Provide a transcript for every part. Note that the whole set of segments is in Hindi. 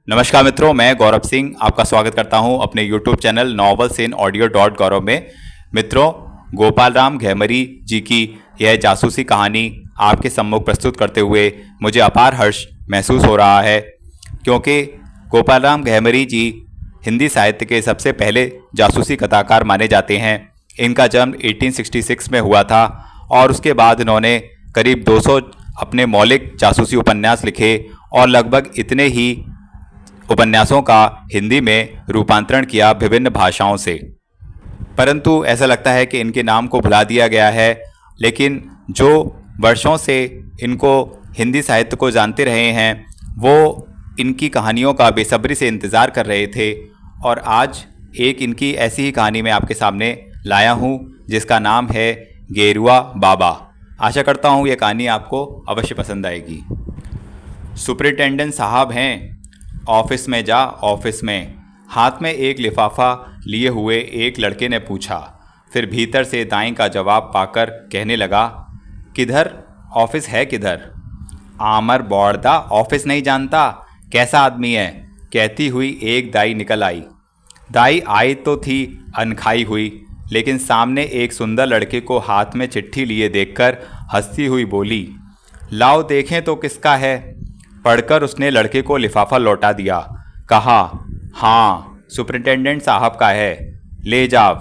नमस्कार मित्रों, मैं गौरव सिंह आपका स्वागत करता हूं अपने YouTube channel novels in audio dot Gaurav में। मित्रों, गोपाल राम घेमरी जी की यह जासूसी कहानी आपके सम्मुख प्रस्तुत करते हुए मुझे अपार हर्ष महसूस हो रहा है, क्योंकि गोपाल राम घेमरी जी हिंदी साहित्य के सबसे पहले जासूसी कथाकार माने जाते हैं। इनका जन्म 1866 में हुआ था और उसके बाद इन्होंने करीब 200 अपने मौलिक जासूसी उपन्यास लिखे और लगभग इतने ही उपन्यासों का हिंदी में रूपांतरण किया विभिन्न भाषाओं से। परंतु ऐसा लगता है कि इनके नाम को भुला दिया गया है, लेकिन जो वर्षों से इनको हिंदी साहित्य को जानते रहे हैं वो इनकी कहानियों का बेसब्री से इंतज़ार कर रहे थे। और आज एक इनकी ऐसी ही कहानी मैं आपके सामने लाया हूँ जिसका नाम है गेरुआ बाबा। आशा करता हूँ ये कहानी आपको अवश्य पसंद आएगी। सुपरिटेंडेंट साहब हैं, ऑफिस में जा, ऑफिस में। हाथ में एक लिफाफा लिए हुए एक लड़के ने पूछा। फिर भीतर से दाई का जवाब पाकर कहने लगा, किधर? ऑफिस है किधर? आमर बौड़दा, ऑफिस नहीं जानता? कैसा आदमी है? कहती हुई एक दाई निकल आई। दाई आई तो थी अनखाई हुई, लेकिन सामने एक सुंदर लड़के को हाथ में चिट्ठी लिए देखकर हंसती हुई बोली, लाओ देखें तो किसका है। पढ़कर उसने लड़के को लिफाफा लौटा दिया। कहा, हाँ सुपरिटेंडेंट साहब का है, ले जाओ।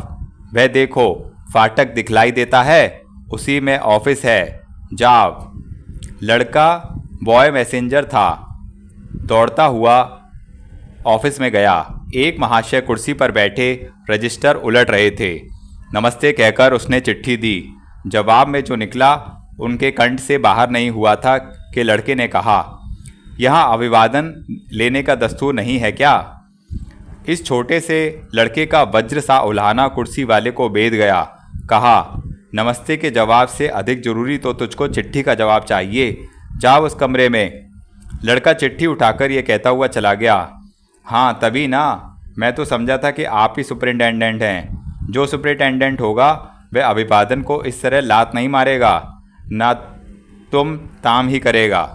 वह देखो फाटक दिखलाई देता है, उसी में ऑफिस है, जाओ। लड़का बॉय मैसेंजर था, दौड़ता हुआ ऑफिस में गया। एक महाशय कुर्सी पर बैठे रजिस्टर उलट रहे थे। नमस्ते कहकर उसने चिट्ठी दी। जवाब में जो निकला उनके कंठ से बाहर नहीं हुआ था कि लड़के ने कहा, यहाँ अभिवादन लेने का दस्तूर नहीं है क्या? इस छोटे से लड़के का वज्र सा उल्हाना कुर्सी वाले को बेध गया। कहा, नमस्ते के जवाब से अधिक जरूरी तो तुझको चिट्ठी का जवाब चाहिए, जाओ उस कमरे में। लड़का चिट्ठी उठाकर ये कहता हुआ चला गया, हाँ तभी ना, मैं तो समझा था कि आप ही सुपरिटेंडेंट हैं। जो सुपरिटेंडेंट होगा वह अभिवादन को इस तरह लात नहीं मारेगा, ना तुम ताम ही करेगा।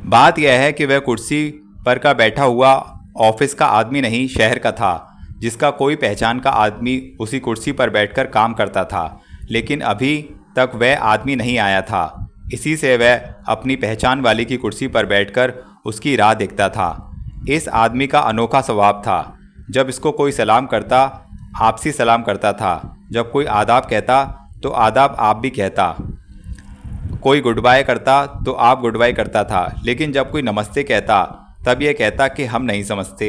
बात यह है कि वह कुर्सी पर का बैठा हुआ ऑफिस का आदमी नहीं, शहर का था, जिसका कोई पहचान का आदमी उसी कुर्सी पर बैठकर काम करता था, लेकिन अभी तक वह आदमी नहीं आया था। इसी से वह अपनी पहचान वाले की कुर्सी पर बैठकर उसकी राह देखता था। इस आदमी का अनोखा स्वभाव था। जब इसको कोई सलाम करता, आपसी सलाम करता था। जब कोई आदाब कहता तो आदाब आप भी कहता। कोई गुड बाय करता तो आप गुड बाय करता था, लेकिन जब कोई नमस्ते कहता तब यह कहता कि हम नहीं समझते।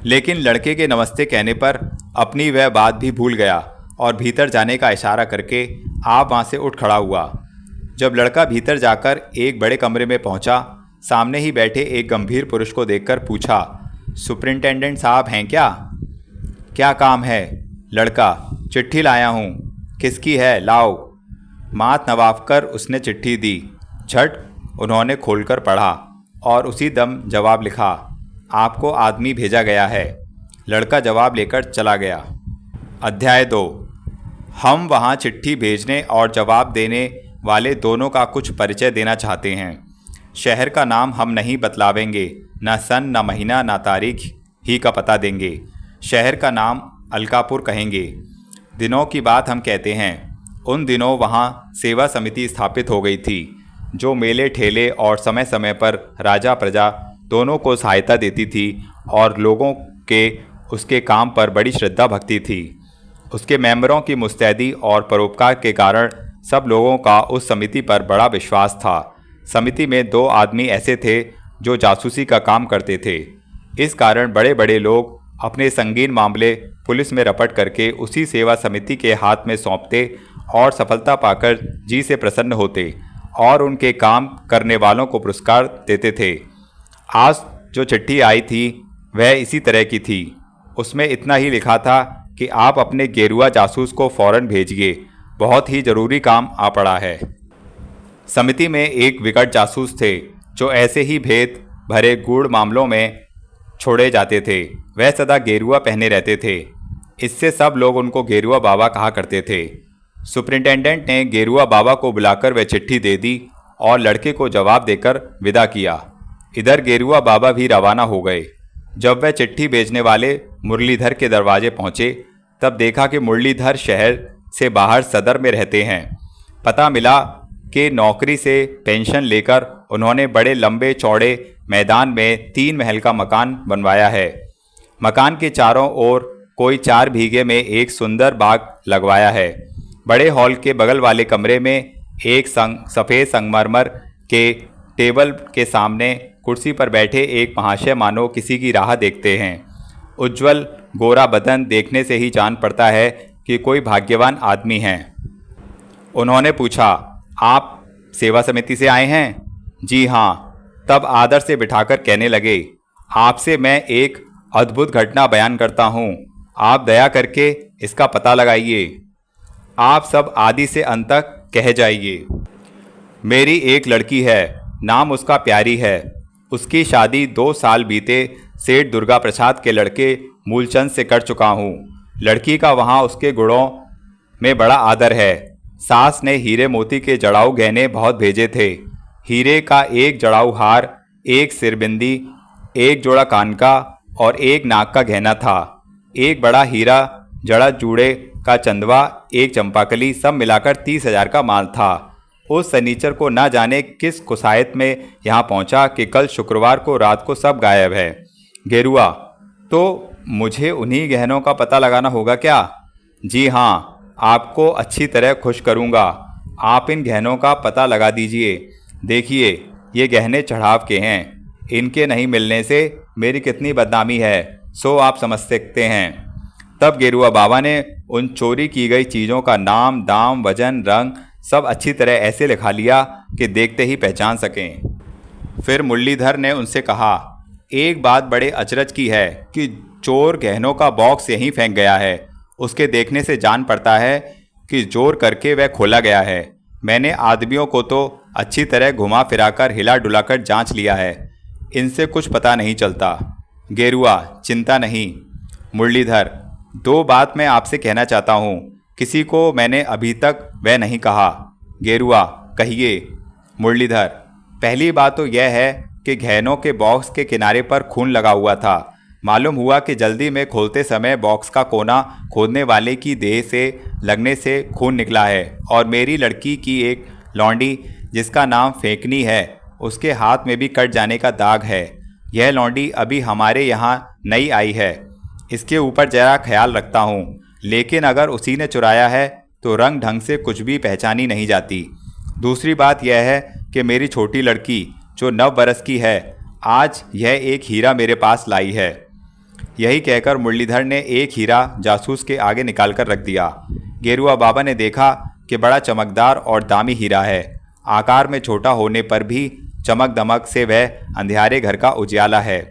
लेकिन लड़के के नमस्ते कहने पर अपनी वह बात भी भूल गया और भीतर जाने का इशारा करके आप वहाँ से उठ खड़ा हुआ। जब लड़का भीतर जाकर एक बड़े कमरे में पहुँचा, सामने ही बैठे एक गंभीर पुरुष को देखकर पूछा, सुपरिटेंडेंट साहब हैं क्या? क्या काम है? लड़का, चिट्ठी लाया हूँ। किसकी है? लाओ। माथ नवाकर उसने चिट्ठी दी। झट उन्होंने खोलकर पढ़ा और उसी दम जवाब लिखा, आपको आदमी भेजा गया है। लड़का जवाब लेकर चला गया। अध्याय 2। हम वहाँ चिट्ठी भेजने और जवाब देने वाले दोनों का कुछ परिचय देना चाहते हैं। शहर का नाम हम नहीं बतलावेंगे, न सन न महीना न तारीख ही का पता देंगे। शहर का नाम अलकापुर कहेंगे। दिनों की बात हम कहते हैं। उन दिनों वहाँ सेवा समिति स्थापित हो गई थी, जो मेले ठेले और समय समय पर राजा प्रजा दोनों को सहायता देती थी और लोगों के उसके काम पर बड़ी श्रद्धा भक्ति थी। उसके मेंबरों की मुस्तैदी और परोपकार के कारण सब लोगों का उस समिति पर बड़ा विश्वास था। समिति में 2 आदमी ऐसे थे जो जासूसी का काम करते थे। इस कारण बड़े बड़े लोग अपने संगीन मामले पुलिस में रपट करके उसी सेवा समिति के हाथ में सौंपते और सफलता पाकर जी से प्रसन्न होते और उनके काम करने वालों को पुरस्कार देते थे। आज जो चिट्ठी आई थी वह इसी तरह की थी। उसमें इतना ही लिखा था कि आप अपने गेरुआ जासूस को फौरन भेजिए, बहुत ही ज़रूरी काम आ पड़ा है। समिति में एक विकट जासूस थे जो ऐसे ही भेद भरे गूढ़ मामलों में छोड़े जाते थे। वह सदा गेरुआ पहने रहते थे। इससे सब लोग उनको गेरुआ बाबा कहा करते थे। सुपरिटेंडेंट ने गेरुआ बाबा को बुलाकर वह चिट्ठी दे दी और लड़के को जवाब देकर विदा किया। इधर गेरुआ बाबा भी रवाना हो गए। जब वह चिट्ठी भेजने वाले मुरलीधर के दरवाजे पहुंचे तब देखा कि मुरलीधर शहर से बाहर सदर में रहते हैं। पता मिला कि नौकरी से पेंशन लेकर उन्होंने बड़े लंबे चौड़े मैदान में 3 महल का मकान बनवाया है। मकान के चारों ओर कोई 4 बीघे में एक सुंदर बाग लगवाया है। बड़े हॉल के बगल वाले कमरे में एक सफ़ेद संगमरमर के टेबल के सामने कुर्सी पर बैठे एक महाशय मानो किसी की राह देखते हैं। उज्जवल गोरा बदन देखने से ही जान पड़ता है कि कोई भाग्यवान आदमी हैं। उन्होंने पूछा, आप सेवा समिति से आए हैं? जी हाँ। तब आदर से बिठाकर कहने लगे, आपसे मैं एक अद्भुत घटना बयान करता हूँ, आप दया करके इसका पता लगाइए। आप सब आदि से अंत तक कह जाइए। मेरी एक लड़की है, नाम उसका प्यारी है। उसकी शादी 2 साल बीते सेठ दुर्गा प्रसाद के लड़के मूलचंद से कर चुका हूँ। लड़की का वहाँ उसके गुणों में बड़ा आदर है। सास ने हीरे मोती के जड़ाऊ गहने बहुत भेजे थे। हीरे का एक जड़ाऊ हार, एक सिरबिंदी, एक जोड़ा कान का और एक नाक का गहना था। एक बड़ा हीरा जड़ा जूड़े का चंदवा, एक चंपाकली, सब मिलाकर 30,000 का माल था। उस सनीचर को न जाने किस कुसायत में यहाँ पहुँचा कि कल शुक्रवार को रात को सब गायब है। गेरुआ, तो मुझे उन्हीं गहनों का पता लगाना होगा क्या? जी हाँ, आपको अच्छी तरह खुश करूँगा। आप इन गहनों का पता लगा दीजिए। देखिए, ये गहने चढ़ाव के हैं। इनके नहीं मिलने से मेरी कितनी बदनामी है, सो आप समझ सकते हैं। तब गेरुआ बाबा ने उन चोरी की गई चीज़ों का नाम, दाम, वजन, रंग सब अच्छी तरह ऐसे लिखा लिया कि देखते ही पहचान सकें। फिर मुरलीधर ने उनसे कहा, एक बात बड़े अचरज की है कि चोर गहनों का बॉक्स यहीं फेंक गया है। उसके देखने से जान पड़ता है कि जोर करके वह खोला गया है। मैंने आदमियों को तो अच्छी तरह घुमा फिराकर हिला डुलाकर जांच लिया है, इनसे कुछ पता नहीं चलता। गेरुआ, चिंता नहीं। मुरलीधर, 2 बात मैं आपसे कहना चाहता हूँ, किसी को मैंने अभी तक वह नहीं कहा। गेरुआ, कहिए। मुरलीधर, पहली बात तो यह है कि गहनों के बॉक्स के किनारे पर खून लगा हुआ था। मालूम हुआ कि जल्दी में खोलते समय बॉक्स का कोना खोदने वाले की देह से लगने से खून निकला है और मेरी लड़की की एक लौंडी जिसका नाम फेंकनी है, उसके हाथ में भी कट जाने का दाग है। यह लौंडी अभी हमारे यहाँ नई आई है। इसके ऊपर जरा ख्याल रखता हूँ, लेकिन अगर उसी ने चुराया है तो रंग ढंग से कुछ भी पहचानी नहीं जाती। दूसरी बात यह है कि मेरी छोटी लड़की जो 9 बरस की है, आज यह एक हीरा मेरे पास लाई है। यही कहकर मुरलीधर ने एक हीरा जासूस के आगे निकालकर रख दिया। गेरुआ बाबा ने देखा कि बड़ा चमकदार और दामी हीरा है। आकार में छोटा होने पर भी चमक दमक से वह अंधियारे घर का उजियाला है।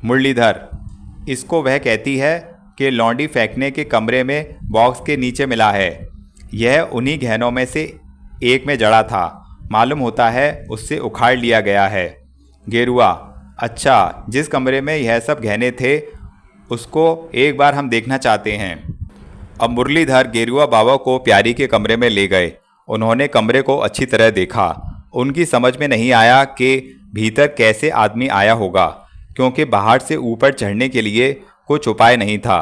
मुरलीधर, इसको वह कहती है कि लौंडी फेंकने के कमरे में बॉक्स के नीचे मिला है। यह उन्हीं गहनों में से एक में जड़ा था। मालूम होता है उससे उखाड़ लिया गया है। गेरुआ, अच्छा, जिस कमरे में यह सब गहने थे उसको एक बार हम देखना चाहते हैं। अब मुरलीधर गेरुआ बाबा को प्यारी के कमरे में ले गए। उन्होंने कमरे को अच्छी तरह देखा। उनकी समझ में नहीं आया कि भीतर कैसे आदमी आया होगा, क्योंकि बाहर से ऊपर चढ़ने के लिए कुछ उपाय नहीं था।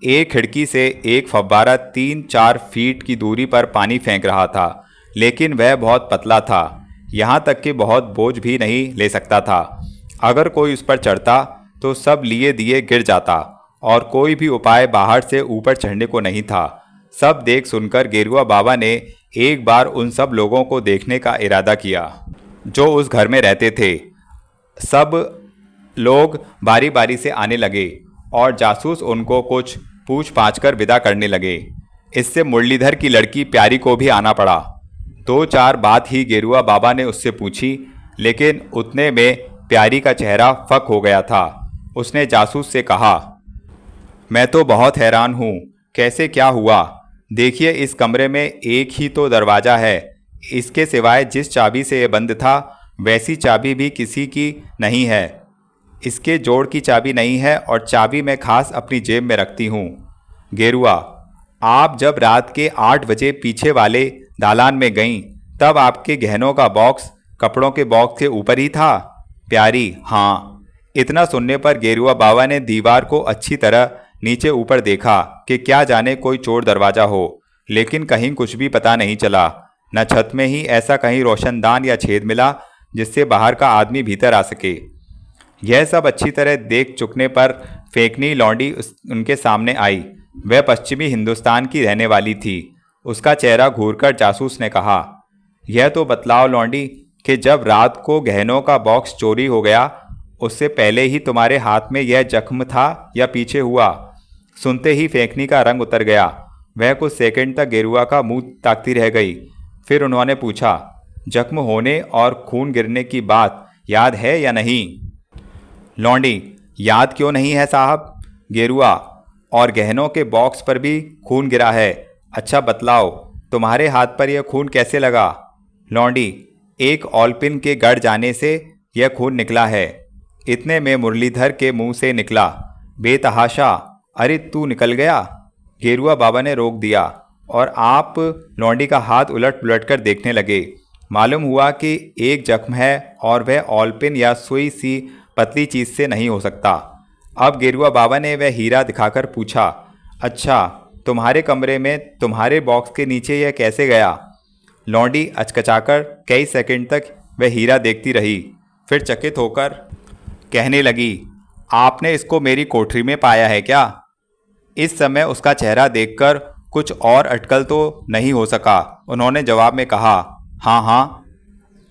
एक खिड़की से एक फव्वारा 3-4 फीट की दूरी पर पानी फेंक रहा था, लेकिन वह बहुत पतला था, यहाँ तक कि बहुत बोझ भी नहीं ले सकता था। अगर कोई उस पर चढ़ता तो सब लिए दिए गिर जाता और कोई भी उपाय बाहर से ऊपर चढ़ने को नहीं था। सब देख सुनकर गेरुआ बाबा ने एक बार उन सब लोगों को देखने का इरादा किया जो उस घर में रहते थे। सब लोग बारी बारी से आने लगे और जासूस उनको कुछ पूछ पाछ कर विदा करने लगे। इससे मुरलीधर की लड़की प्यारी को भी आना पड़ा। 2-4 बात ही गेरुआ बाबा ने उससे पूछी, लेकिन उतने में प्यारी का चेहरा फक हो गया था। उसने जासूस से कहा, मैं तो बहुत हैरान हूँ, कैसे क्या हुआ? देखिए, इस कमरे में एक ही तो दरवाज़ा है। इसके सिवाय जिस चाबी से यह बंद था वैसी चाबी भी किसी की नहीं है। इसके जोड़ की चाबी नहीं है और चाबी मैं खास अपनी जेब में रखती हूँ। गेरुआ, आप जब रात के 8 बजे पीछे वाले दालान में गईं तब आपके गहनों का बॉक्स कपड़ों के बॉक्स के ऊपर ही था? प्यारी, हाँ। इतना सुनने पर गेरुआ बाबा ने दीवार को अच्छी तरह नीचे ऊपर देखा कि क्या जाने कोई चोर दरवाजा हो, लेकिन कहीं कुछ भी पता नहीं चला। न छत में ही ऐसा कहीं रोशनदान या छेद मिला जिससे बाहर का आदमी भीतर आ सके। यह सब अच्छी तरह देख चुकने पर फेंकनी लौंडी उनके सामने आई। वह पश्चिमी हिंदुस्तान की रहने वाली थी। उसका चेहरा घूरकर जासूस ने कहा, यह तो बतलाओ लौंडी कि जब रात को गहनों का बॉक्स चोरी हो गया उससे पहले ही तुम्हारे हाथ में यह जख्म था या पीछे हुआ? सुनते ही फेंकनी का रंग उतर गया। वह कुछ सेकंड तक गेरुआ का मुंह ताकती रह गई। फिर उन्होंने पूछा, जख्म होने और खून गिरने की बात याद है या नहीं? लौंडी, याद क्यों नहीं है साहब? गेरुआ, और गहनों के बॉक्स पर भी खून गिरा है। अच्छा बतलाओ, तुम्हारे हाथ पर यह खून कैसे लगा? लौंडी, एक ऑलपिन के गड़ जाने से यह खून निकला है। इतने में मुरलीधर के मुंह से निकला, बेतहाशा, अरे तू निकल गया? गेरुआ बाबा ने रोक दिया और आप लौंडी का हाथ उलट पुलट कर देखने लगे। मालूम हुआ कि एक जख्म है और वह ऑलपिन या सुई सी पतली चीज से नहीं हो सकता। अब गेरुआ बाबा ने वह हीरा दिखाकर पूछा, अच्छा तुम्हारे कमरे में तुम्हारे बॉक्स के नीचे यह कैसे गया? लौंडी अचकचाकर कई सेकंड तक वह हीरा देखती रही, फिर चकित होकर कहने लगी, आपने इसको मेरी कोठरी में पाया है क्या? इस समय उसका चेहरा देखकर कुछ और अटकल तो नहीं हो सका। उन्होंने जवाब में कहा, हाँ हाँ।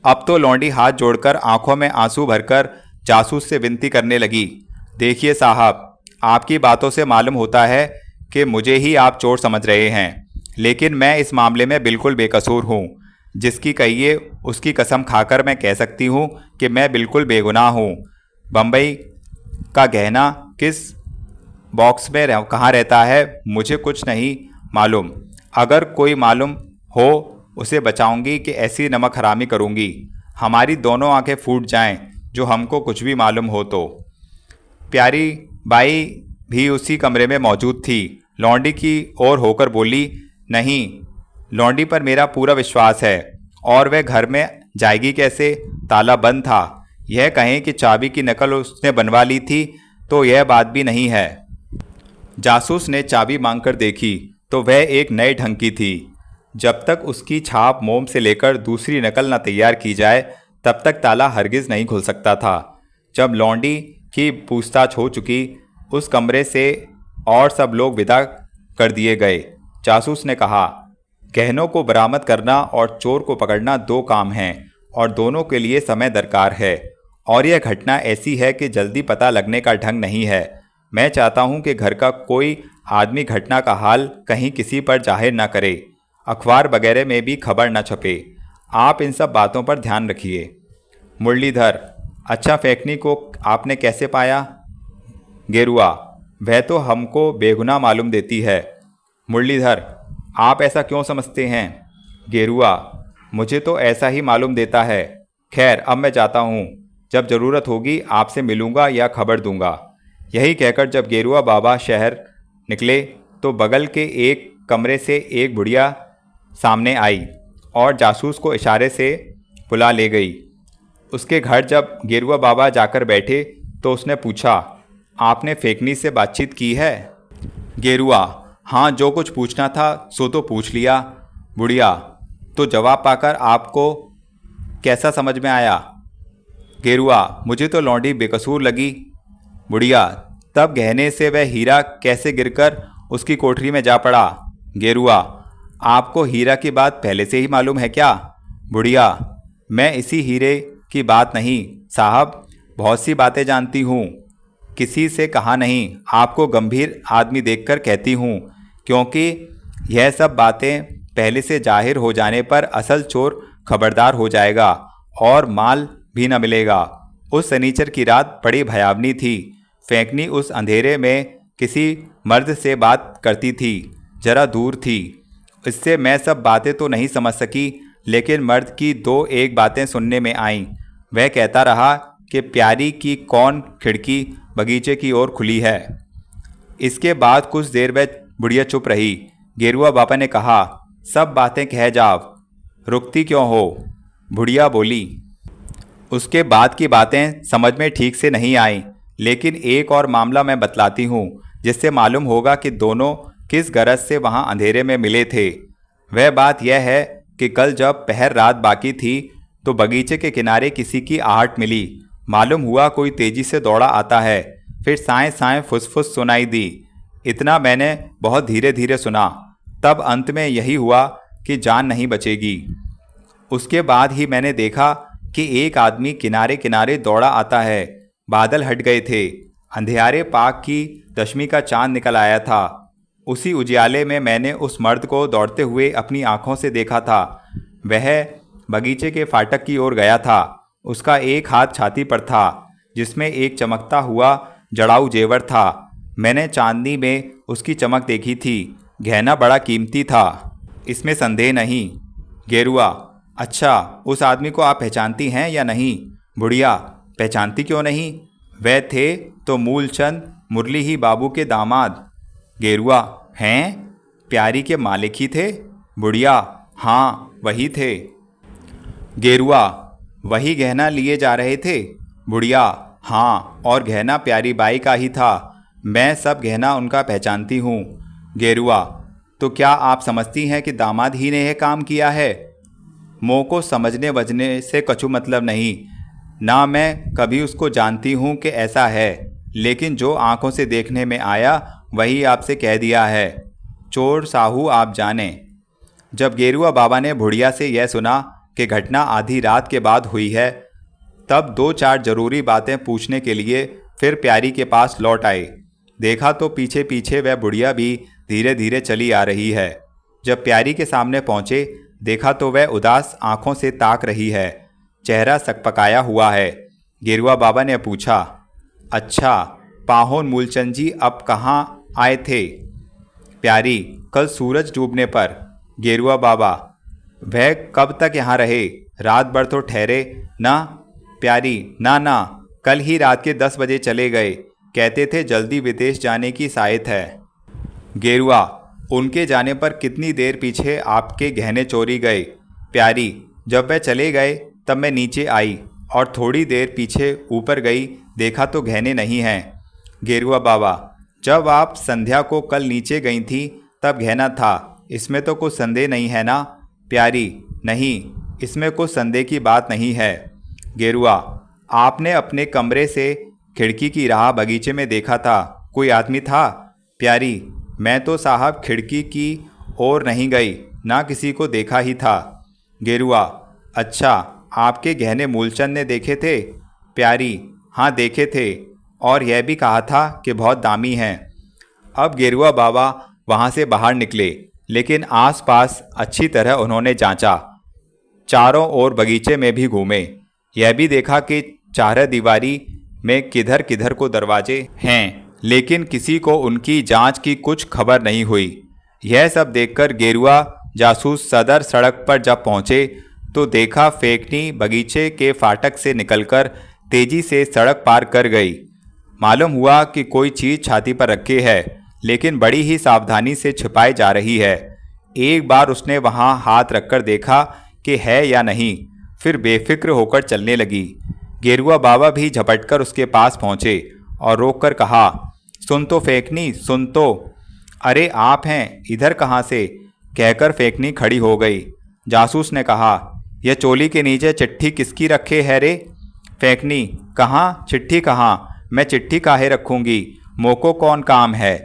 अब तो लौंडी हाथ जोड़कर आंखों में आंसू भरकर जासूस से विनती करने लगी, देखिए साहब, आपकी बातों से मालूम होता है कि मुझे ही आप चोर समझ रहे हैं, लेकिन मैं इस मामले में बिल्कुल बेकसूर हूँ। जिसकी कहिए उसकी कसम खाकर मैं कह सकती हूँ कि मैं बिल्कुल बेगुनाह हूँ। बम्बई का गहना किस बॉक्स में कहाँ रहता है मुझे कुछ नहीं मालूम। अगर कोई मालूम हो उसे बचाऊंगी कि ऐसी नमक हरामी करूंगी हमारी दोनों आंखें फूट जाएं जो हमको कुछ भी मालूम हो तो। प्यारी बाई भी उसी कमरे में मौजूद थी। लौंडी की ओर होकर बोली, नहीं, लौंडी पर मेरा पूरा विश्वास है। और वह घर में जाएगी कैसे? ताला बंद था। यह कहें कि चाबी की नकल उसने बनवा ली थी तो यह बात भी नहीं है। जासूस ने चाबी मांगकर देखी तो वह एक नए ढंग की थी। जब तक उसकी छाप मोम से लेकर दूसरी नकल न तैयार की जाए तब तक ताला हरगिज नहीं खुल सकता था। जब लौंडी की पूछताछ हो चुकी उस कमरे से और सब लोग विदा कर दिए गए। जासूस ने कहा, गहनों को बरामद करना और चोर को पकड़ना दो काम हैं और दोनों के लिए समय दरकार है, और यह घटना ऐसी है कि जल्दी पता लगने का ढंग नहीं है। मैं चाहता हूं कि घर का कोई आदमी घटना का हाल कहीं किसी पर जाहिर न करे, अखबार वगैरह में भी खबर न छपे। आप इन सब बातों पर ध्यान रखिए। मुरलीधर, अच्छा फेंकनी को आपने कैसे पाया? गेरुआ, वह तो हमको बेगुनाह मालूम देती है। मुरलीधर, आप ऐसा क्यों समझते हैं? गेरुआ, मुझे तो ऐसा ही मालूम देता है। खैर अब मैं जाता हूँ, जब ज़रूरत होगी आपसे मिलूँगा या खबर दूँगा। यही कहकर जब गेरुआ बाबा शहर निकले तो बगल के एक कमरे से एक बुढ़िया सामने आई और जासूस को इशारे से बुला ले गई। उसके घर जब गेरुआ बाबा जाकर बैठे तो उसने पूछा, आपने फेंकनी से बातचीत की है? गेरुआ, हाँ, जो कुछ पूछना था सो तो पूछ लिया। बुढ़िया, तो जवाब पाकर आपको कैसा समझ में आया? गेरुआ, मुझे तो लौंडी बेकसूर लगी। बुढ़िया, तब गहने से वह हीरा कैसे गिरकर उसकी कोठरी में जा पड़ा? गेरुआ, आपको हीरा की बात पहले से ही मालूम है क्या? बुढ़िया, मैं इसी हीरे की बात नहीं साहब, बहुत सी बातें जानती हूँ, किसी से कहा नहीं, आपको गंभीर आदमी देखकर कहती हूँ, क्योंकि यह सब बातें पहले से जाहिर हो जाने पर असल चोर खबरदार हो जाएगा और माल भी न मिलेगा। उस शनिचर की रात बड़ी भयावनी थी। फेंकनी उस अंधेरे में किसी मर्द से बात करती थी, जरा दूर थी। इससे मैं सब बातें तो नहीं समझ सकी, लेकिन मर्द की दो एक बातें सुनने में आईं। वह कहता रहा कि प्यारी की कौन खिड़की बगीचे की ओर खुली है। इसके बाद कुछ देर में बुढ़िया चुप रही। गेरुआ बाबा ने कहा, सब बातें कह जाओ, रुकती क्यों हो? बुढ़िया बोली, उसके बाद की बातें समझ में ठीक से नहीं आईं, लेकिन एक और मामला मैं बतलाती हूँ जिससे मालूम होगा कि दोनों किस गरज से वहाँ अंधेरे में मिले थे। वह बात यह है कि कल जब पहर रात बाकी थी तो बगीचे के किनारे किसी की आहट मिली। मालूम हुआ कोई तेजी से दौड़ा आता है। फिर साएं साएं फुसफुस सुनाई दी। इतना मैंने बहुत धीरे धीरे सुना। तब अंत में यही हुआ कि जान नहीं बचेगी। उसके बाद ही मैंने देखा कि एक आदमी किनारे किनारे दौड़ा आता है। बादल हट गए थे। अंधियारे पाक की दशमी का चांद निकल आया था। उसी उजियाले में मैंने उस मर्द को दौड़ते हुए अपनी आंखों से देखा था। वह बगीचे के फाटक की ओर गया था। उसका एक हाथ छाती पर था जिसमें एक चमकता हुआ जड़ाऊ जेवर था। मैंने चांदनी में उसकी चमक देखी थी। गहना बड़ा कीमती था, इसमें संदेह नहीं। गेरुआ: अच्छा, उस आदमी को आप पहचानती हैं या नहीं? बुढ़िया: पहचानती क्यों नहीं, वह थे तो मूलचंद मुरली ही बाबू के दामाद। गेरुआ: हैं? प्यारी के मालिक ही थे? बुढ़िया: हाँ, वही थे। गेरुआ: वही गहना लिए जा रहे थे? बुढ़िया: हाँ, और गहना प्यारी बाई का ही था। मैं सब गहना उनका पहचानती हूँ। गेरुआ: तो क्या आप समझती हैं कि दामाद ही ने यह काम किया है? मोह को समझने बजने से कछु मतलब नहीं। ना मैं कभी उसको जानती हूँ कि ऐसा है, लेकिन जो आंखों से देखने में आया वही आपसे कह दिया है। चोर साहू आप जाने। जब गेरुआ बाबा ने बुढ़िया से यह सुना कि घटना आधी रात के बाद हुई है, तब दो चार जरूरी बातें पूछने के लिए फिर प्यारी के पास लौट आए। देखा तो पीछे पीछे वह बुढ़िया भी धीरे धीरे चली आ रही है। जब प्यारी के सामने पहुँचे, देखा तो वह उदास आंखों से ताक रही है। चेहरा सकपकाया हुआ है। गेरुआ बाबा ने पूछा, अच्छा, पाहोन मूलचंद जी अब कहाँ आए थे? प्यारी: कल सूरज डूबने पर। गेरुआ बाबा: वह कब तक यहाँ रहे? रात भर तो ठहरे ना? प्यारी: ना ना, कल ही रात के 10 बजे चले गए। कहते थे जल्दी विदेश जाने की सायत है। गेरुआ: उनके जाने पर कितनी देर पीछे आपके गहने चोरी गए? प्यारी: जब वह चले गए तब मैं नीचे आई और थोड़ी देर पीछे ऊपर गई, देखा तो गहने नहीं हैं। गेरुआ बाबा: जब आप संध्या को कल नीचे गई थी तब गहना था, इसमें तो कुछ संदेह नहीं है ना? प्यारी: नहीं, इसमें कुछ संदेह की बात नहीं है। गेरुआ: आपने अपने कमरे से खिड़की की राह बगीचे में देखा था, कोई आदमी था? प्यारी: मैं तो साहब खिड़की की ओर नहीं गई, ना किसी को देखा ही था। गेरुआ: अच्छा, आपके गहने मूलचंद ने देखे थे? प्यारी: हाँ, देखे थे, और यह भी कहा था कि बहुत दामी हैं। अब गेरुआ बाबा वहाँ से बाहर निकले, लेकिन आसपास अच्छी तरह उन्होंने जांचा। चारों ओर बगीचे में भी घूमे। यह भी देखा कि चार दीवारी में किधर किधर को दरवाजे हैं, लेकिन किसी को उनकी जांच की कुछ खबर नहीं हुई। यह सब देखकर गेरुआ जासूस सदर सड़क पर जब पहुंचे तो देखा फेकनी बगीचे के फाटक से निकलकर तेजी से सड़क पार कर गई। मालूम हुआ कि कोई चीज़ छाती पर रखे है, लेकिन बड़ी ही सावधानी से छिपाई जा रही है। एक बार उसने वहां हाथ रखकर देखा कि है या नहीं, फिर बेफिक्र होकर चलने लगी। गेरुआ बाबा भी झपटकर उसके पास पहुंचे और रोककर कहा, सुन तो फेकनी, सुन तो। अरे आप हैं, इधर कहाँ से? कहकर फेकनी खड़ी हो गई। जासूस ने कहा, यह चोली के नीचे चिट्ठी किसकी रखे है रे? फेकनी: कहाँ चिट्ठी? कहाँ? मैं चिट्ठी काहे रखूँगी, मोको कौन काम है?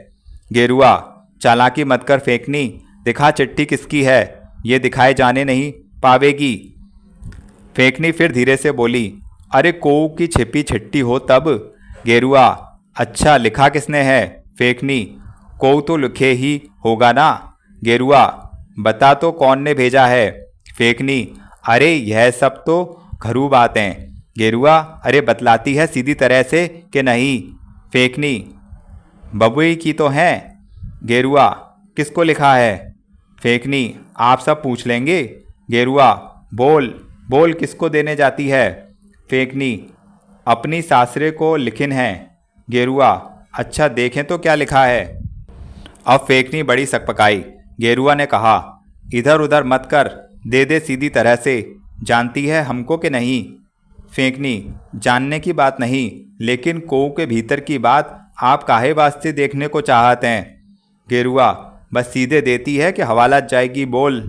गेरुआ: चालाकी मत कर फेकनी, दिखा चिट्ठी किसकी है, ये दिखाए जाने नहीं पावेगी। फेकनी फिर धीरे से बोली, अरे कोऊ की छिपी चिट्ठी हो तब। गेरुआ: अच्छा, लिखा किसने है? फेकनी: कोऊ तो लिखे ही होगा ना। गेरुआ: बता तो कौन ने भेजा है? फेकनी: अरे यह सब तो घरू बातें। गेरुआ: अरे बतलाती है सीधी तरह से कि नहीं? फेकनी: बबुई की तो हैं। गेरुआ: किसको लिखा है? फेकनी: आप सब पूछ लेंगे। गेरुआ: बोल बोल, किसको देने जाती है? फेकनी: अपनी सासरे को लिखिन है। गेरुआ: अच्छा, देखें तो क्या लिखा है। अब फेकनी बड़ी सकपकाई। गेरुआ ने कहा, इधर उधर मत कर, दे दे सीधी तरह से, जानती है हमको कि नहीं? फेंकनी, जानने की बात नहीं, लेकिन कोऊ के भीतर की बात आप काहे वास्ते देखने को चाहते हैं? गेरुआ, बस सीधे देती है कि हवालात जाएगी, बोल।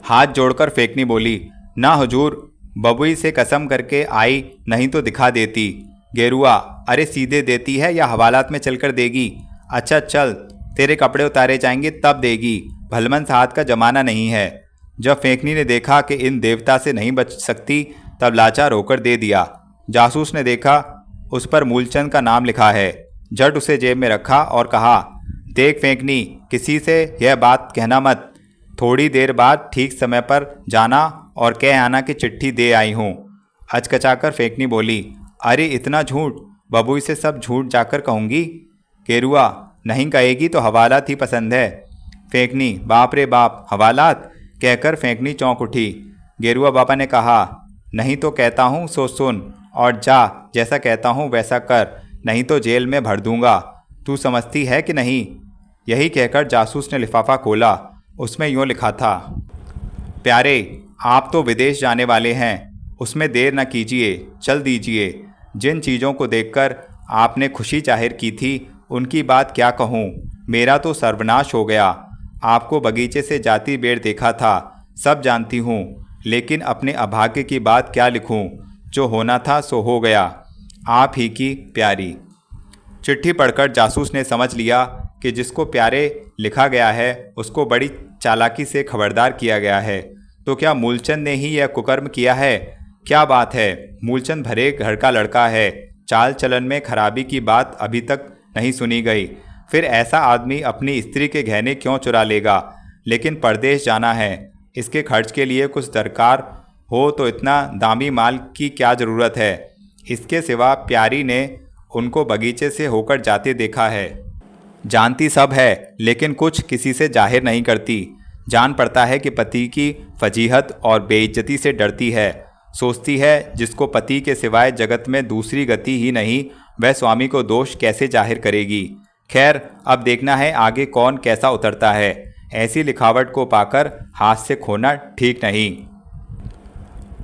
हाथ जोड़कर फेंकनी बोली, ना हुजूर, बबुई से कसम करके आई, नहीं तो दिखा देती। गेरुआ, अरे सीधे देती है या हवालात में चलकर देगी? अच्छा चल, तेरे कपड़े उतारे जाएंगे तब देगी, भलमन हाथ का जमाना नहीं है। जब फेंकनी ने देखा कि इन देवता से नहीं बच सकती, तब लाचार होकर दे दिया। जासूस ने देखा उस पर मूलचंद का नाम लिखा है, झट उसे जेब में रखा और कहा, देख फेंकनी, किसी से यह बात कहना मत। थोड़ी देर बाद ठीक समय पर जाना और कह आना कि चिट्ठी दे आई हूँ। अचकचाकर फेंकनी बोली, अरे इतना झूठ? बबुई से सब झूठ जाकर कहूँगी? गेरुआ, नहीं कहेगी तो हवालात ही पसंद है। फेंकनी, बाप रे बाप, हवालात? कहकर फेंकनी चौंक उठी। गेरुआ बाबा ने कहा, नहीं तो कहता हूँ सो सुन, और जा, जैसा कहता हूँ वैसा कर, नहीं तो जेल में भर दूंगा। तू समझती है कि नहीं? यही कहकर जासूस ने लिफाफा खोला। उसमें यूँ लिखा था, प्यारे, आप तो विदेश जाने वाले हैं, उसमें देर न कीजिए, चल दीजिए। जिन चीज़ों को देखकर आपने खुशी जाहिर की थी, उनकी बात क्या कहूँ, मेरा तो सर्वनाश हो गया। आपको बगीचे से जाती बेर देखा था, सब जानती हूँ, लेकिन अपने अभाग्य की बात क्या लिखूँ? जो होना था सो हो गया। आप ही की प्यारी। चिट्ठी पढ़कर जासूस ने समझ लिया कि जिसको प्यारे लिखा गया है उसको बड़ी चालाकी से खबरदार किया गया है। तो क्या मूलचंद ने ही यह कुकर्म किया है? क्या बात है, मूलचंद भरे घर का लड़का है, चाल चलन में खराबी की बात अभी तक नहीं सुनी गई। फिर ऐसा आदमी अपनी स्त्री के गहने क्यों चुरा लेगा? लेकिन परदेश जाना है, इसके खर्च के लिए कुछ दरकार हो तो इतना दामी माल की क्या ज़रूरत है? इसके सिवा प्यारी ने उनको बगीचे से होकर जाते देखा है। जानती सब है, लेकिन कुछ किसी से जाहिर नहीं करती। जान पड़ता है कि पति की फजीहत और बेइज्जती से डरती है। सोचती है जिसको पति के सिवाय जगत में दूसरी गति ही नहीं, वह स्वामी को दोष कैसे जाहिर करेगी। खैर, अब देखना है आगे कौन कैसा उतरता है। ऐसी लिखावट को पाकर हाथ से खोना ठीक नहीं।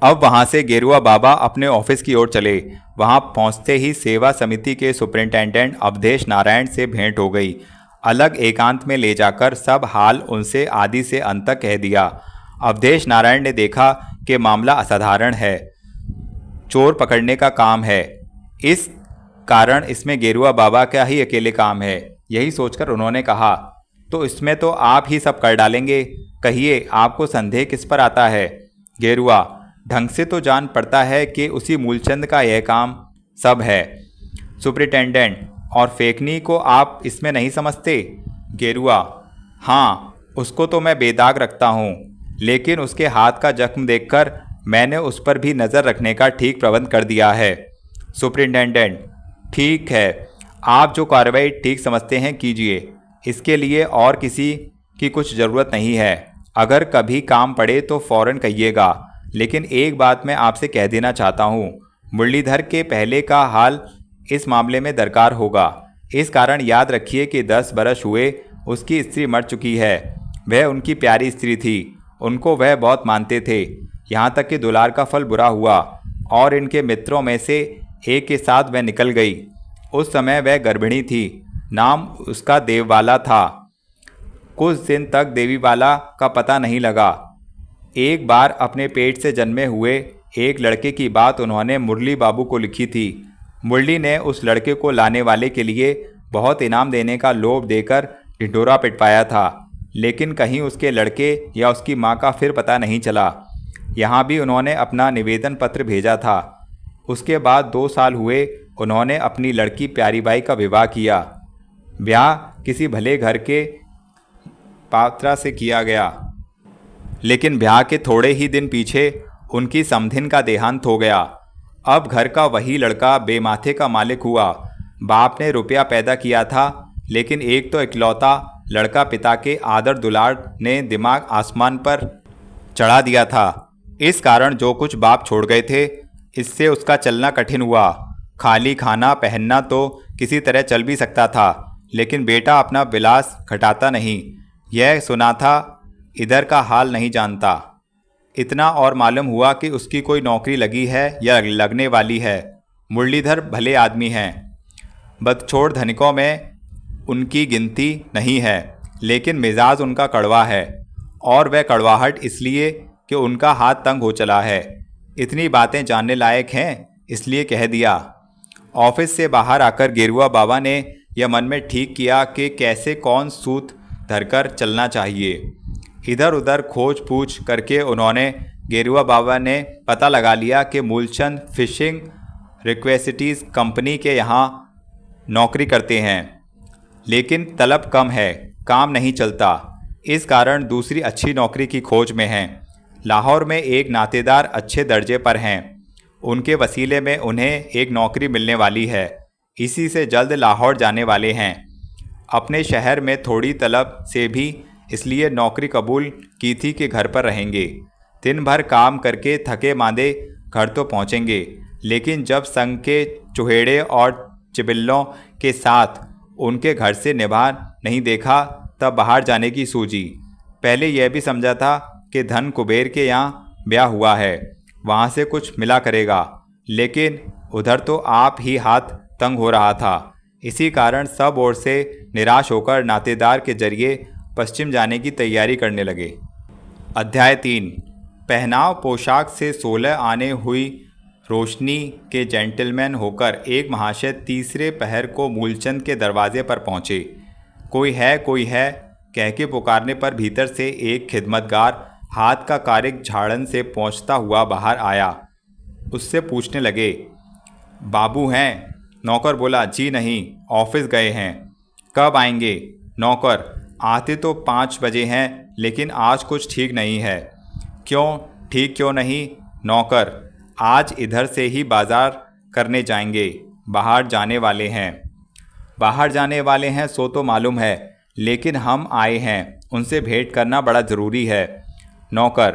अब वहाँ से गेरुआ बाबा अपने ऑफिस की ओर चले। वहाँ पहुँचते ही सेवा समिति के सुपरिंटेंडेंट अवधेश नारायण से भेंट हो गई। अलग एकांत में ले जाकर सब हाल उनसे आदि से अंत तक कह दिया। अवधेश नारायण ने देखा कि मामला असाधारण है, चोर पकड़ने का काम है, इस कारण इसमें गेरुआ बाबा का ही अकेले काम है। यही सोचकर उन्होंने कहा, तो इसमें तो आप ही सब कर डालेंगे, कहिए आपको संदेह किस पर आता है? गेरुआ, ढंग से तो जान पड़ता है कि उसी मूलचंद का यह काम सब है। सुपरिटेंडेंट, और फेंकनी को आप इसमें नहीं समझते? गेरुआ, हाँ, उसको तो मैं बेदाग रखता हूँ, लेकिन उसके हाथ का जख्म देखकर मैंने उस पर भी नज़र रखने का ठीक प्रबंध कर दिया है। सुपरिटेंडेंट, ठीक है, आप जो कार्रवाई ठीक समझते हैं कीजिए, इसके लिए और किसी की कुछ ज़रूरत नहीं है। अगर कभी काम पड़े तो फ़ौरन कहिएगा। लेकिन एक बात मैं आपसे कह देना चाहता हूँ, मुरलीधर के पहले का हाल इस मामले में दरकार होगा। इस कारण याद रखिए कि 10 बरस हुए उसकी स्त्री मर चुकी है। वह उनकी प्यारी स्त्री थी, उनको वह बहुत मानते थे, यहाँ तक कि दुलार का फल बुरा हुआ और इनके मित्रों में से एक के साथ वह निकल गई। उस समय वह गर्भिणी थी, नाम उसका देवबाला था। कुछ दिन तक देवीबाला का पता नहीं लगा। एक बार अपने पेट से जन्मे हुए एक लड़के की बात उन्होंने मुरली बाबू को लिखी थी। मुरली ने उस लड़के को लाने वाले के लिए बहुत इनाम देने का लोभ देकर ढिंढोरा पिटवाया था, लेकिन कहीं उसके लड़के या उसकी मां का फिर पता नहीं चला। यहाँ भी उन्होंने अपना निवेदन पत्र भेजा था। उसके बाद 2 साल हुए उन्होंने अपनी लड़की प्यारीबाई का विवाह किया। ब्याह किसी भले घर के पात्रा से किया गया, लेकिन ब्याह के थोड़े ही दिन पीछे उनकी समधिन का देहांत हो गया। अब घर का वही लड़का बेमाथे का मालिक हुआ। बाप ने रुपया पैदा किया था, लेकिन एक तो इकलौता लड़का पिता के आदर दुलार ने दिमाग आसमान पर चढ़ा दिया था। इस कारण जो कुछ बाप छोड़ गए थे, इससे उसका चलना कठिन हुआ। खाली खाना पहनना तो किसी तरह चल भी सकता था, लेकिन बेटा अपना विलास घटाता नहीं। यह सुना था, इधर का हाल नहीं जानता। इतना और मालूम हुआ कि उसकी कोई नौकरी लगी है या लगने वाली है। मुरलीधर भले आदमी हैं, बदछोड़ धनिकों में उनकी गिनती नहीं है, लेकिन मिजाज उनका कड़वा है, और वह कड़वाहट इसलिए कि उनका हाथ तंग हो चला है। इतनी बातें जानने लायक हैं, इसलिए कह दिया। ऑफिस से बाहर आकर गेरुआ बाबा ने यह मन में ठीक किया कि कैसे कौन सूत धरकर चलना चाहिए। इधर उधर खोज पूछ करके उन्होंने गेरुआ बाबा ने पता लगा लिया कि मूलचंद फिशिंग रिक्वेसिटीज़ कंपनी के यहाँ नौकरी करते हैं, लेकिन तलब कम है, काम नहीं चलता। इस कारण दूसरी अच्छी नौकरी की खोज में हैं। लाहौर में एक नातेदार अच्छे दर्जे पर हैं, उनके वसीले में उन्हें एक नौकरी मिलने वाली है। इसी से जल्द लाहौर जाने वाले हैं। अपने शहर में थोड़ी तलब से भी इसलिए नौकरी कबूल की थी कि घर पर रहेंगे। दिन भर काम करके थके मांदे घर तो पहुँचेंगे, लेकिन जब संग के चुहेड़े और चिबिल्लों के साथ उनके घर से निभा नहीं देखा, तब बाहर जाने की सूझी। पहले यह भी समझा था कि धन कुबेर के यहाँ ब्याह हुआ है, वहाँ से कुछ मिला करेगा, लेकिन उधर तो आप ही हाथ तंग हो रहा था। इसी कारण सब ओर से निराश होकर नातेदार के जरिए पश्चिम जाने की तैयारी करने लगे। अध्याय 3। पहनाव पोशाक से 16 आने हुई रोशनी के जेंटलमैन होकर एक महाशय तीसरे पहर को मूलचंद के दरवाजे पर पहुँचे। कोई है कह के पुकारने पर भीतर से एक खिदमतगार हाथ का कारिक झाड़न से पहुँचता हुआ बाहर आया। उससे पूछने लगे, बाबू हैं? नौकर बोला, जी नहीं, ऑफिस गए हैं। कब आएंगे? नौकर, आते तो 5 बजे हैं, लेकिन आज कुछ ठीक नहीं है। क्यों ठीक क्यों नहीं? नौकर, आज इधर से ही बाजार करने जाएंगे, बाहर जाने वाले हैं। बाहर जाने वाले हैं सो तो मालूम है, लेकिन हम आए हैं, उनसे भेंट करना बड़ा ज़रूरी है। नौकर,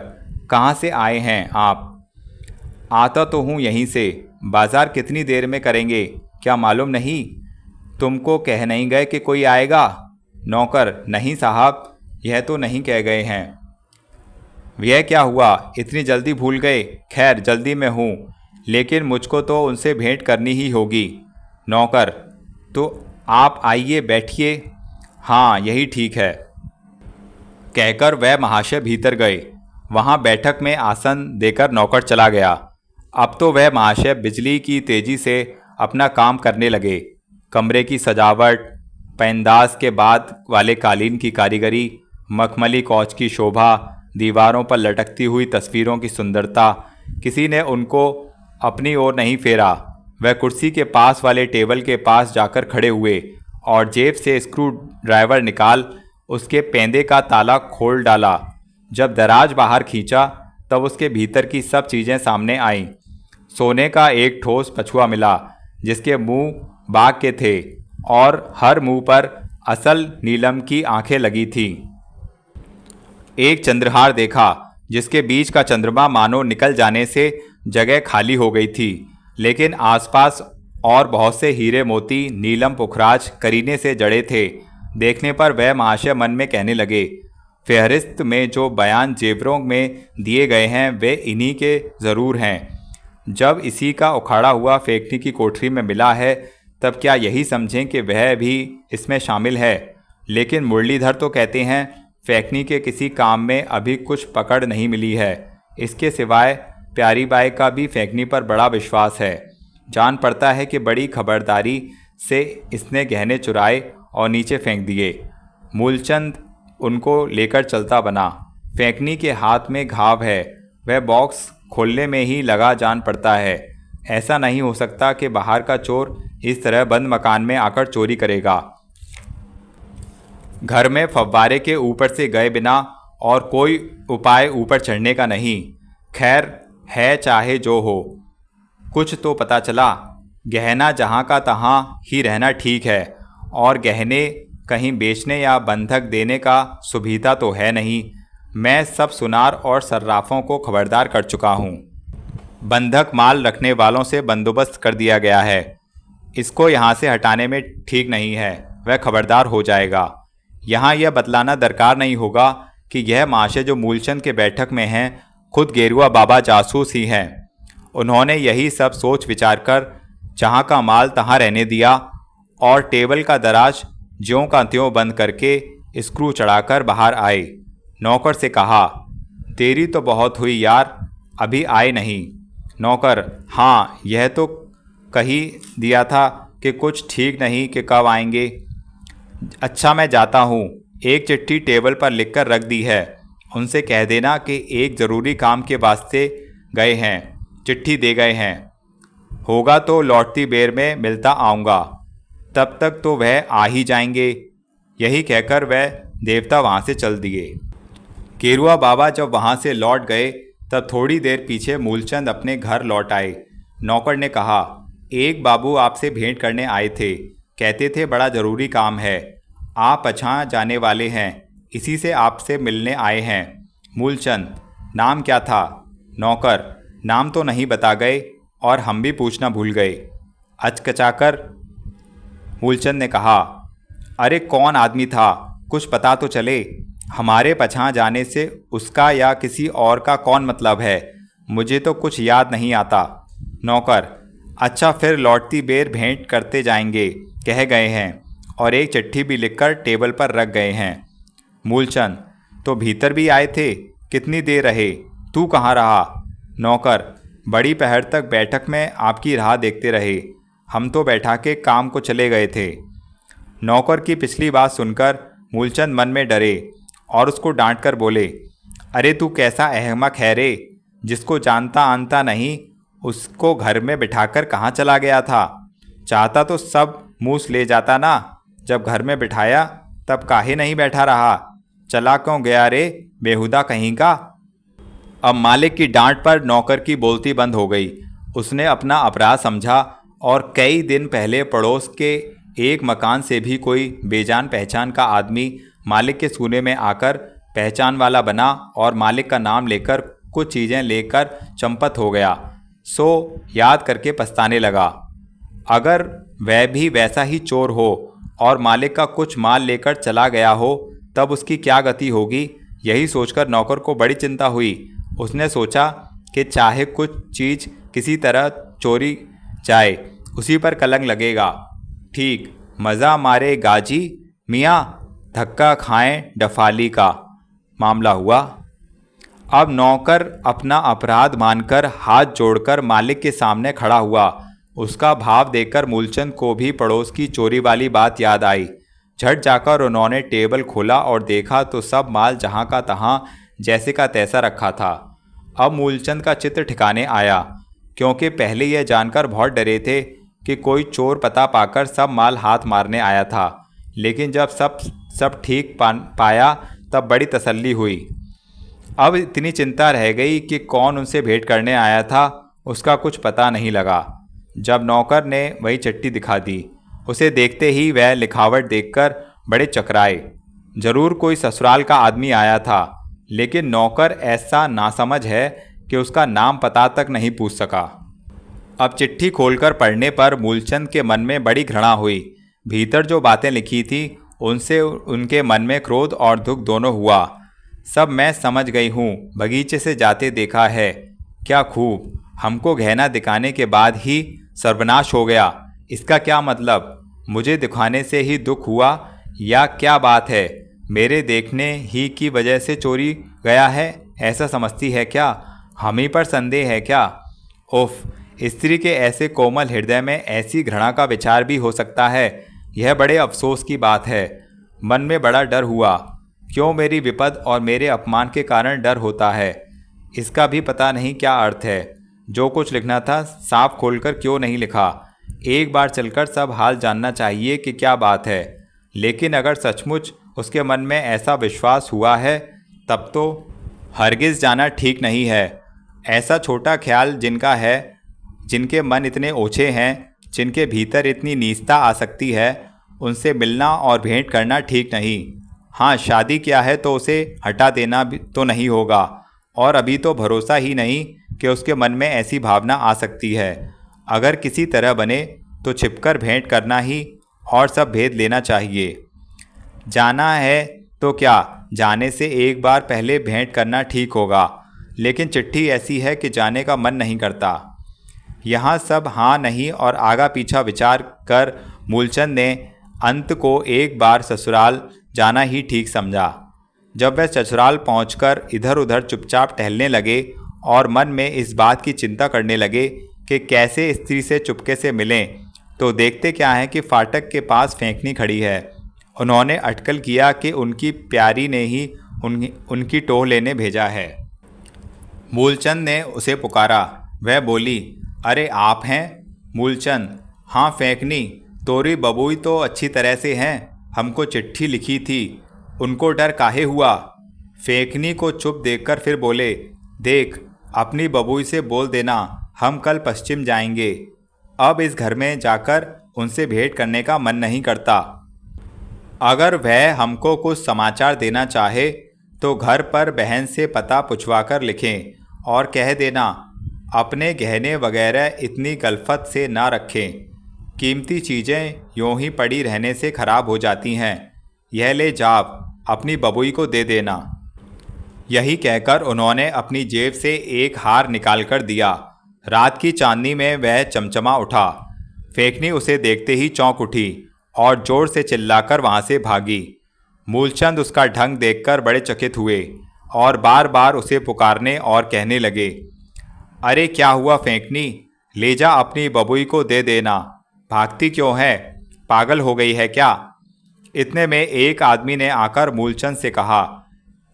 कहाँ से आए हैं आप? आता तो हूँ यहीं से। बाजार कितनी देर में करेंगे, क्या मालूम नहीं? तुमको कह नहीं गए कि कोई आएगा? नौकर, नहीं साहब, यह तो नहीं कह गए हैं। यह क्या हुआ, इतनी जल्दी भूल गए? खैर, जल्दी में हूँ, लेकिन मुझको तो उनसे भेंट करनी ही होगी। नौकर, तो आप आइए, बैठिए। हाँ, यही ठीक है, कहकर वह महाशय भीतर गए। वहाँ बैठक में आसन देकर नौकर चला गया। अब तो वह महाशय बिजली की तेजी से अपना काम करने लगे। कमरे की सजावट, पैंदाज के बाद वाले कालीन की कारीगरी, मखमली कौच की शोभा, दीवारों पर लटकती हुई तस्वीरों की सुंदरता, किसी ने उनको अपनी ओर नहीं फेरा। वह कुर्सी के पास वाले टेबल के पास जाकर खड़े हुए और जेब से स्क्रू ड्राइवर निकाल उसके पेंदे का ताला खोल डाला। जब दराज बाहर खींचा तब उसके भीतर की सब चीज़ें सामने आईं। सोने का एक ठोस पछुआ मिला, जिसके मुंह बाघ के थे और हर मुंह पर असल नीलम की आंखें लगी थीं। एक चंद्रहार देखा, जिसके बीच का चंद्रमा मानो निकल जाने से जगह खाली हो गई थी, लेकिन आसपास और बहुत से हीरे मोती नीलम पुखराज करीने से जड़े थे। देखने पर वह महाशय मन में कहने लगे, फहरिस्त में जो बयान जेवरों में दिए गए हैं वे इन्हीं के ज़रूर हैं। जब इसी का उखाड़ा हुआ फेंकनी की कोठरी में मिला है, तब क्या यही समझें कि वह भी इसमें शामिल है? लेकिन मुरलीधर तो कहते हैं फेंकनी के किसी काम में अभी कुछ पकड़ नहीं मिली है। इसके सिवाय प्यारी बाई का भी फेंकनी पर बड़ा विश्वास है। जान पड़ता है कि बड़ी खबरदारी से इसने गहने चुराए और नीचे फेंक दिए। मूलचंद उनको लेकर चलता बना। फेंकनी के हाथ में घाव है, वह बॉक्स खोलने में ही लगा जान पड़ता है। ऐसा नहीं हो सकता कि बाहर का चोर इस तरह बंद मकान में आकर चोरी करेगा। घर में फव्वारे के ऊपर से गए बिना और कोई उपाय ऊपर चढ़ने का नहीं। खैर है, चाहे जो हो, कुछ तो पता चला। गहना जहाँ का तहाँ ही रहना ठीक है, और गहने कहीं बेचने या बंधक देने का सुविधा तो है नहीं। मैं सब सुनार और सर्राफों को खबरदार कर चुका हूँ। बंधक माल रखने वालों से बंदोबस्त कर दिया गया है। इसको यहाँ से हटाने में ठीक नहीं है, वह खबरदार हो जाएगा। यहाँ यह बतलाना दरकार नहीं होगा कि यह महाशय जो मूलचंद के बैठक में हैं खुद गेरुआ बाबा जासूस ही हैं। उन्होंने यही सब सोच विचार कर जहाँ का माल तहाँ रहने दिया और टेबल का दराज ज्यों का त्यों बंद करके स्क्रू चढ़ाकर बाहर आए। नौकर से कहा, देरी तो बहुत हुई यार, अभी आए नहीं। नौकर, हाँ यह तो कही दिया था कि कुछ ठीक नहीं कि कब आएंगे। अच्छा मैं जाता हूँ, एक चिट्ठी टेबल पर लिखकर रख दी है, उनसे कह देना कि एक ज़रूरी काम के वास्ते गए हैं, चिट्ठी दे गए हैं, होगा तो लौटती बेर में मिलता आऊँगा, तब तक तो वह आ ही जाएंगे। यही कहकर वह देवता वहाँ से चल दिए। गेरुआ बाबा जब वहाँ से लौट गए तब थोड़ी देर पीछे मूलचंद अपने घर लौट आए। नौकर ने कहा, एक बाबू आपसे भेंट करने आए थे, कहते थे बड़ा ज़रूरी काम है, आप पछाँ जाने वाले हैं, इसी से आपसे मिलने आए हैं। मूलचंद, नाम क्या था? नौकर, नाम तो नहीं बता गए और हम भी पूछना भूल गए। अचकचाकर मूलचंद ने कहा, अरे कौन आदमी था, कुछ पता तो चले, हमारे पछाँ जाने से उसका या किसी और का कौन मतलब है, मुझे तो कुछ याद नहीं आता। नौकर, अच्छा फिर लौटती बेर भेंट करते जाएंगे कह गए हैं और एक चिट्ठी भी लिखकर टेबल पर रख गए हैं। मूलचंद, तो भीतर भी आए थे, कितनी देर रहे, तू कहाँ रहा? नौकर, बड़ी पहर तक बैठक में आपकी राह देखते रहे, हम तो बैठा के काम को चले गए थे। नौकर की पिछली बात सुनकर मूलचंद मन में डरे और उसको डांट कर बोले, अरे तू कैसा अहमक है रे, जिसको जानता आनता नहीं उसको घर में बिठाकर कहाँ चला गया था? चाहता तो सब मूस ले जाता ना, जब घर में बिठाया तब काहे नहीं बैठा रहा, चला क्यों गया रे बेहुदा कहीं का? अब मालिक की डांट पर नौकर की बोलती बंद हो गई। उसने अपना अपराध समझा और कई दिन पहले पड़ोस के एक मकान से भी कोई बेजान पहचान का आदमी मालिक के सूने में आकर पहचान वाला बना और मालिक का नाम लेकर कुछ चीज़ें लेकर चंपत हो गया। सो याद करके पछताने लगा, अगर वह भी वैसा ही चोर हो और मालिक का कुछ माल लेकर चला गया हो तब उसकी क्या गति होगी, यही सोचकर नौकर को बड़ी चिंता हुई। उसने सोचा कि चाहे कुछ चीज़ किसी तरह चोरी जाए उसी पर कलंक लगेगा। ठीक मज़ा मारे गाजी मियाँ, धक्का खाएं डफाली का मामला हुआ। अब नौकर अपना अपराध मानकर हाथ जोड़कर मालिक के सामने खड़ा हुआ। उसका भाव देखकर मूलचंद को भी पड़ोस की चोरी वाली बात याद आई। झट जाकर उन्होंने टेबल खोला और देखा तो सब माल जहाँ का तहाँ जैसे का तैसा रखा था। अब मूलचंद का चित्त ठिकाने आया, क्योंकि पहले यह जानकर बहुत डरे थे कि कोई चोर पता पाकर सब माल हाथ मारने आया था, लेकिन जब सब ठीक पाया तब बड़ी तसल्ली हुई। अब इतनी चिंता रह गई कि कौन उनसे भेंट करने आया था उसका कुछ पता नहीं लगा। जब नौकर ने वही चिट्ठी दिखा दी, उसे देखते ही वह लिखावट देखकर बड़े चकराए। जरूर कोई ससुराल का आदमी आया था, लेकिन नौकर ऐसा नासमझ है कि उसका नाम पता तक नहीं पूछ सका। अब चिट्ठी खोलकर पढ़ने पर मूलचंद के मन में बड़ी घृणा हुई। भीतर जो बातें लिखी थी उनसे उनके मन में क्रोध और दुख दोनों हुआ। सब मैं समझ गई हूँ, बगीचे से जाते देखा है, क्या खूब, हमको गहना दिखाने के बाद ही सर्वनाश हो गया, इसका क्या मतलब? मुझे दिखाने से ही दुख हुआ या क्या बात है? मेरे देखने ही की वजह से चोरी गया है, ऐसा समझती है क्या? हम ही पर संदेह है क्या? उफ, स्त्री के ऐसे कोमल हृदय में ऐसी घृणा का विचार भी हो सकता है, यह बड़े अफसोस की बात है। मन में बड़ा डर हुआ। क्यों मेरी विपद और मेरे अपमान के कारण डर होता है, इसका भी पता नहीं क्या अर्थ है। जो कुछ लिखना था साफ खोलकर क्यों नहीं लिखा? एक बार चलकर सब हाल जानना चाहिए कि क्या बात है। लेकिन अगर सचमुच उसके मन में ऐसा विश्वास हुआ है तब तो हरगिज़ जाना ठीक नहीं है। ऐसा छोटा ख्याल जिनका है, जिनके मन इतने ओछे हैं, जिनके भीतर इतनी नीचता आ सकती है, उनसे मिलना और भेंट करना ठीक नहीं। हाँ, शादी किया है तो उसे हटा देना भी तो नहीं होगा, और अभी तो भरोसा ही नहीं कि उसके मन में ऐसी भावना आ सकती है। अगर किसी तरह बने तो छिपकर भेंट करना ही और सब भेद लेना चाहिए। जाना है तो क्या, जाने से एक बार पहले भेंट करना ठीक होगा, लेकिन चिट्ठी ऐसी है कि जाने का मन नहीं करता। यहाँ सब हाँ नहीं और आगा पीछा विचार कर मूलचंद ने अंत को एक बार ससुराल जाना ही ठीक समझा। जब वह ससुराल पहुंचकर इधर उधर चुपचाप टहलने लगे और मन में इस बात की चिंता करने लगे कि कैसे स्त्री से चुपके से मिलें, तो देखते क्या है कि फाटक के पास फेंकनी खड़ी है। उन्होंने अटकल किया कि उनकी प्यारी ने ही उनकी टोह लेने भेजा है। मूलचंद ने उसे पुकारा। वह बोली, अरे आप हैं मूलचंद? हाँ फेंकनी, तोरी बबुई तो अच्छी तरह से हैं, हमको चिट्ठी लिखी थी, उनको डर काहे हुआ? फेंकनी को चुप देखकर फिर बोले, देख अपनी बबुई से बोल देना हम कल पश्चिम जाएंगे। अब इस घर में जाकर उनसे भेंट करने का मन नहीं करता। अगर वह हमको कुछ समाचार देना चाहे तो घर पर बहन से पता पूछवाकर लिखें और कह देना अपने गहने वगैरह इतनी गलफत से ना रखें, कीमती चीज़ें यूं ही पड़ी रहने से खराब हो जाती हैं। यह ले जाप अपनी बबुई को दे देना। यही कहकर उन्होंने अपनी जेब से एक हार निकालकर दिया। रात की चांदनी में वह चमचमा उठा। फेंकनी उसे देखते ही चौंक उठी और जोर से चिल्लाकर वहाँ से भागी। मूलचंद उसका ढंग देखकर बड़े चकित हुए और बार बार उसे पुकारने और कहने लगे, अरे क्या हुआ फेंकनी, ले जा अपनी बबुई को दे देना, भागती क्यों है, पागल हो गई है क्या? इतने में एक आदमी ने आकर मूलचंद से कहा,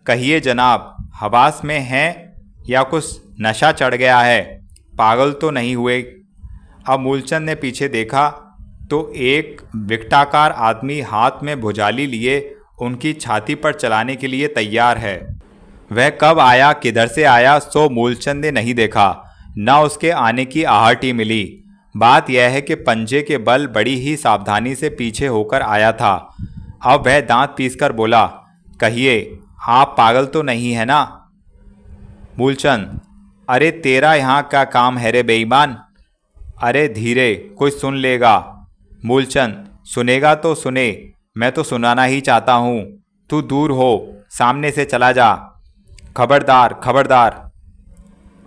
कहिए जनाब, हवास में हैं या कुछ नशा चढ़ गया है, पागल तो नहीं हुए? अब मूलचंद ने पीछे देखा तो एक विकटाकार आदमी हाथ में भुजाली लिए उनकी छाती पर चलाने के लिए तैयार है। वह कब आया, किधर से आया, सो मूलचंद ने नहीं देखा, न उसके आने की आहट ही मिली। बात यह है कि पंजे के बल बड़ी ही सावधानी से पीछे होकर आया था। अब वह दांत पीसकर बोला, कहिए आप पागल तो नहीं है ना? मूलचंद, अरे तेरा यहाँ क्या काम है रे बेईमान? अरे धीरे, कोई सुन लेगा। मूलचंद, सुनेगा तो सुने, मैं तो सुनाना ही चाहता हूँ, तू दूर हो, सामने से चला जा, खबरदार खबरदार।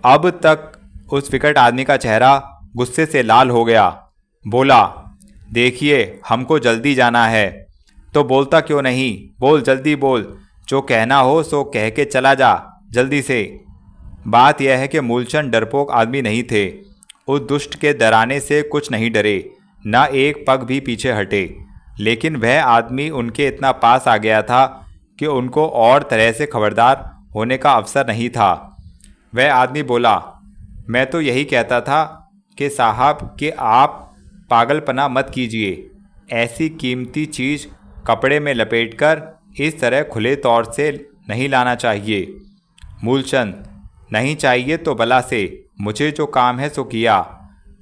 अब तक उस विकट आदमी का चेहरा गुस्से से लाल हो गया। बोला, देखिए हमको जल्दी जाना है। तो बोलता क्यों नहीं, बोल जल्दी बोल, जो कहना हो सो कह के चला जा जल्दी से। बात यह है कि मूलचंद डरपोक आदमी नहीं थे। उस दुष्ट के डराने से कुछ नहीं डरे, न एक पग भी पीछे हटे। लेकिन वह आदमी उनके इतना पास आ गया था कि उनको और तरह से खबरदार होने का अवसर नहीं था। वह आदमी बोला, मैं तो यही कहता था कि साहब कि आप पागलपना मत कीजिए, ऐसी कीमती चीज़ कपड़े में लपेटकर इस तरह खुले तौर से नहीं लाना चाहिए। मूलचंद, नहीं चाहिए तो भला से, मुझे जो काम है सो किया,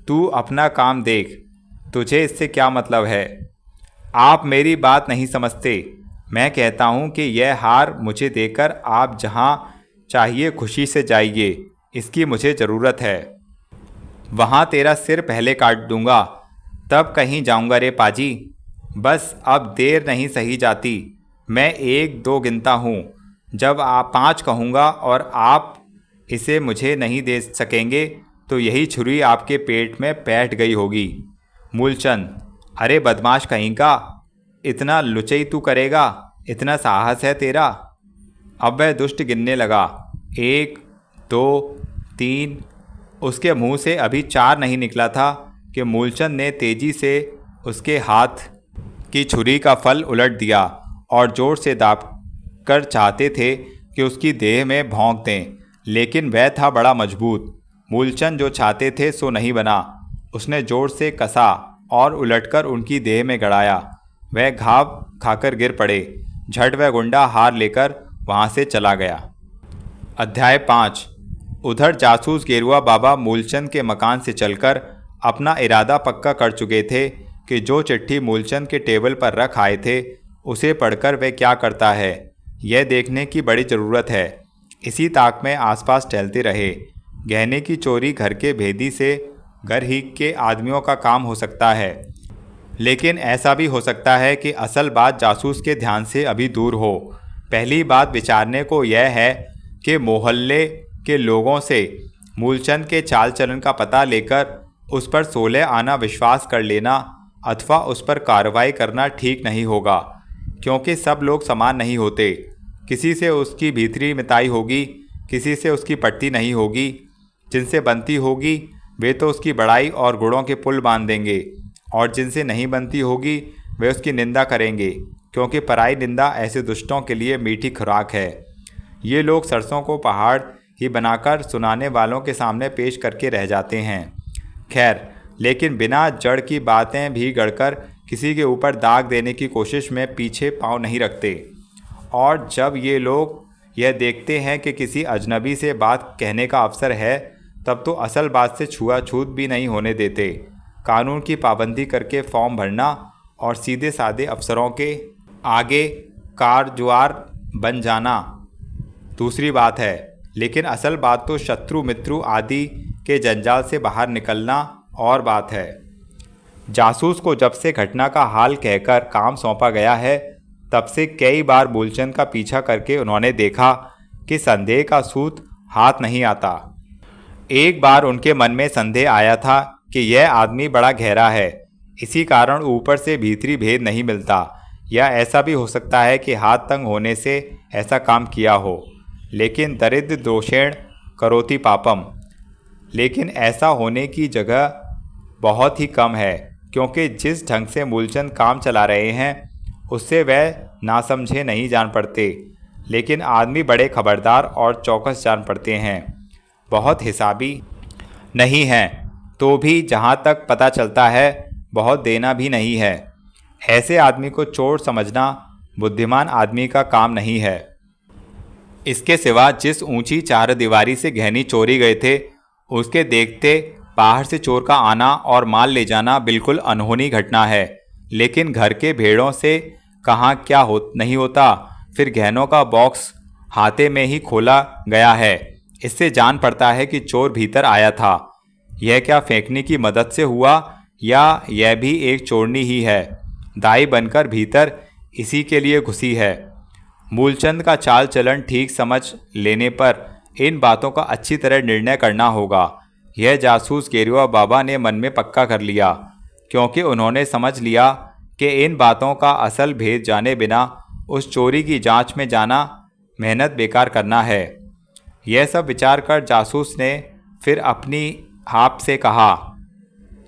तू अपना काम देख, तुझे इससे क्या मतलब है? आप मेरी बात नहीं समझते। मैं कहता हूँ कि यह हार मुझे देकर आप जहाँ चाहिए खुशी से जाइए, इसकी मुझे ज़रूरत है। वहाँ तेरा सिर पहले काट दूंगा, तब कहीं जाऊंगा रे पाजी। बस अब देर नहीं सही जाती, मैं 1 2 गिनता हूँ, जब आप 5 कहूँगा और आप इसे मुझे नहीं दे सकेंगे तो यही छुरी आपके पेट में बैठ गई होगी। मूलचंद, अरे बदमाश कहीं का, इतना लुचई तू करेगा, इतना साहस है तेरा? अब वह दुष्ट गिनने लगा, 1 2 3। उसके मुंह से अभी 4 नहीं निकला था कि मूलचंद ने तेजी से उसके हाथ की छुरी का फल उलट दिया और जोर से दाब कर चाहते थे कि उसकी देह में भोंक दें, लेकिन वह था बड़ा मजबूत। मूलचंद जो चाहते थे सो नहीं बना। उसने जोर से कसा और उलटकर उनकी देह में गड़ाया। वह घाव खाकर गिर पड़े। झट वह गुंडा हार लेकर वहाँ से चला गया। अध्याय 5। उधर जासूस गेरुआ बाबा मूलचंद के मकान से चलकर अपना इरादा पक्का कर चुके थे कि जो चिट्ठी मूलचंद के टेबल पर रख आए थे उसे पढ़कर वह क्या करता है, यह देखने की बड़ी ज़रूरत है। इसी ताक में आसपास टहलते रहे। गहने की चोरी घर के भेदी से घर ही के आदमियों का काम हो सकता है, लेकिन ऐसा भी हो सकता है कि असल बात जासूस के ध्यान से अभी दूर हो। पहली बात विचारने को यह है कि मोहल्ले के लोगों से मूलचंद के चाल चलन का पता लेकर उस पर 16 आना विश्वास कर लेना अथवा उस पर कार्रवाई करना ठीक नहीं होगा, क्योंकि सब लोग समान नहीं होते। किसी से उसकी भीतरी मिताई होगी, किसी से उसकी पटती नहीं होगी। जिनसे बनती होगी वे तो उसकी बड़ाई और गुणों के पुल बांध देंगे, और जिनसे नहीं बनती होगी वे उसकी निंदा करेंगे, क्योंकि पराई निंदा ऐसे दुष्टों के लिए मीठी खुराक है। ये लोग सरसों को पहाड़ ही बनाकर सुनाने वालों के सामने पेश करके रह जाते हैं। खैर, लेकिन बिना जड़ की बातें भी गढ़कर किसी के ऊपर दाग देने की कोशिश में पीछे पाँव नहीं रखते। और जब ये लोग यह देखते हैं कि किसी अजनबी से बात कहने का अवसर है, तब तो असल बात से छुआछूत भी नहीं होने देते। कानून की पाबंदी करके फॉर्म भरना और सीधे साधे अफसरों के आगे कारजुआर बन जाना दूसरी बात है, लेकिन असल बात तो शत्रु मित्रु आदि के जंजाल से बाहर निकलना और बात है। जासूस को जब से घटना का हाल कहकर काम सौंपा गया है, तब से कई बार मूलचंद का पीछा करके उन्होंने देखा कि संदेह का सूत हाथ नहीं आता। एक बार उनके मन में संदेह आया था कि यह आदमी बड़ा गहरा है, इसी कारण ऊपर से भीतरी भेद नहीं मिलता, या ऐसा भी हो सकता है कि हाथ तंग होने से ऐसा काम किया हो। लेकिन दरिद्र दोषेण करोति पापम, लेकिन ऐसा होने की जगह बहुत ही कम है, क्योंकि जिस ढंग से मूलचंद काम चला रहे हैं उससे वह नासमझे नहीं जान पड़ते, लेकिन आदमी बड़े खबरदार और चौकस जान पड़ते हैं। बहुत हिसाबी नहीं हैं, तो भी जहाँ तक पता चलता है बहुत देना भी नहीं है। ऐसे आदमी को चोर समझना बुद्धिमान आदमी का काम नहीं है। इसके सिवा जिस ऊंची चारदीवारी से गहनी चोरी गए थे, उसके देखते बाहर से चोर का आना और माल ले जाना बिल्कुल अनहोनी घटना है। लेकिन घर के भेड़ों से कहाँ क्या नहीं होता। फिर गहनों का बॉक्स हाथे में ही खोला गया है, इससे जान पड़ता है कि चोर भीतर आया था। यह क्या फेंकने की मदद से हुआ, या यह भी एक चोरनी ही है, दाई बनकर भीतर इसी के लिए घुसी है। मूलचंद का चाल चलन ठीक समझ लेने पर इन बातों का अच्छी तरह निर्णय करना होगा। यह जासूस गेरुआ बाबा ने मन में पक्का कर लिया, क्योंकि उन्होंने समझ लिया कि इन बातों का असल भेद जाने बिना उस चोरी की जांच में जाना मेहनत बेकार करना है। यह सब विचार कर जासूस ने फिर अपनी आप से कहा,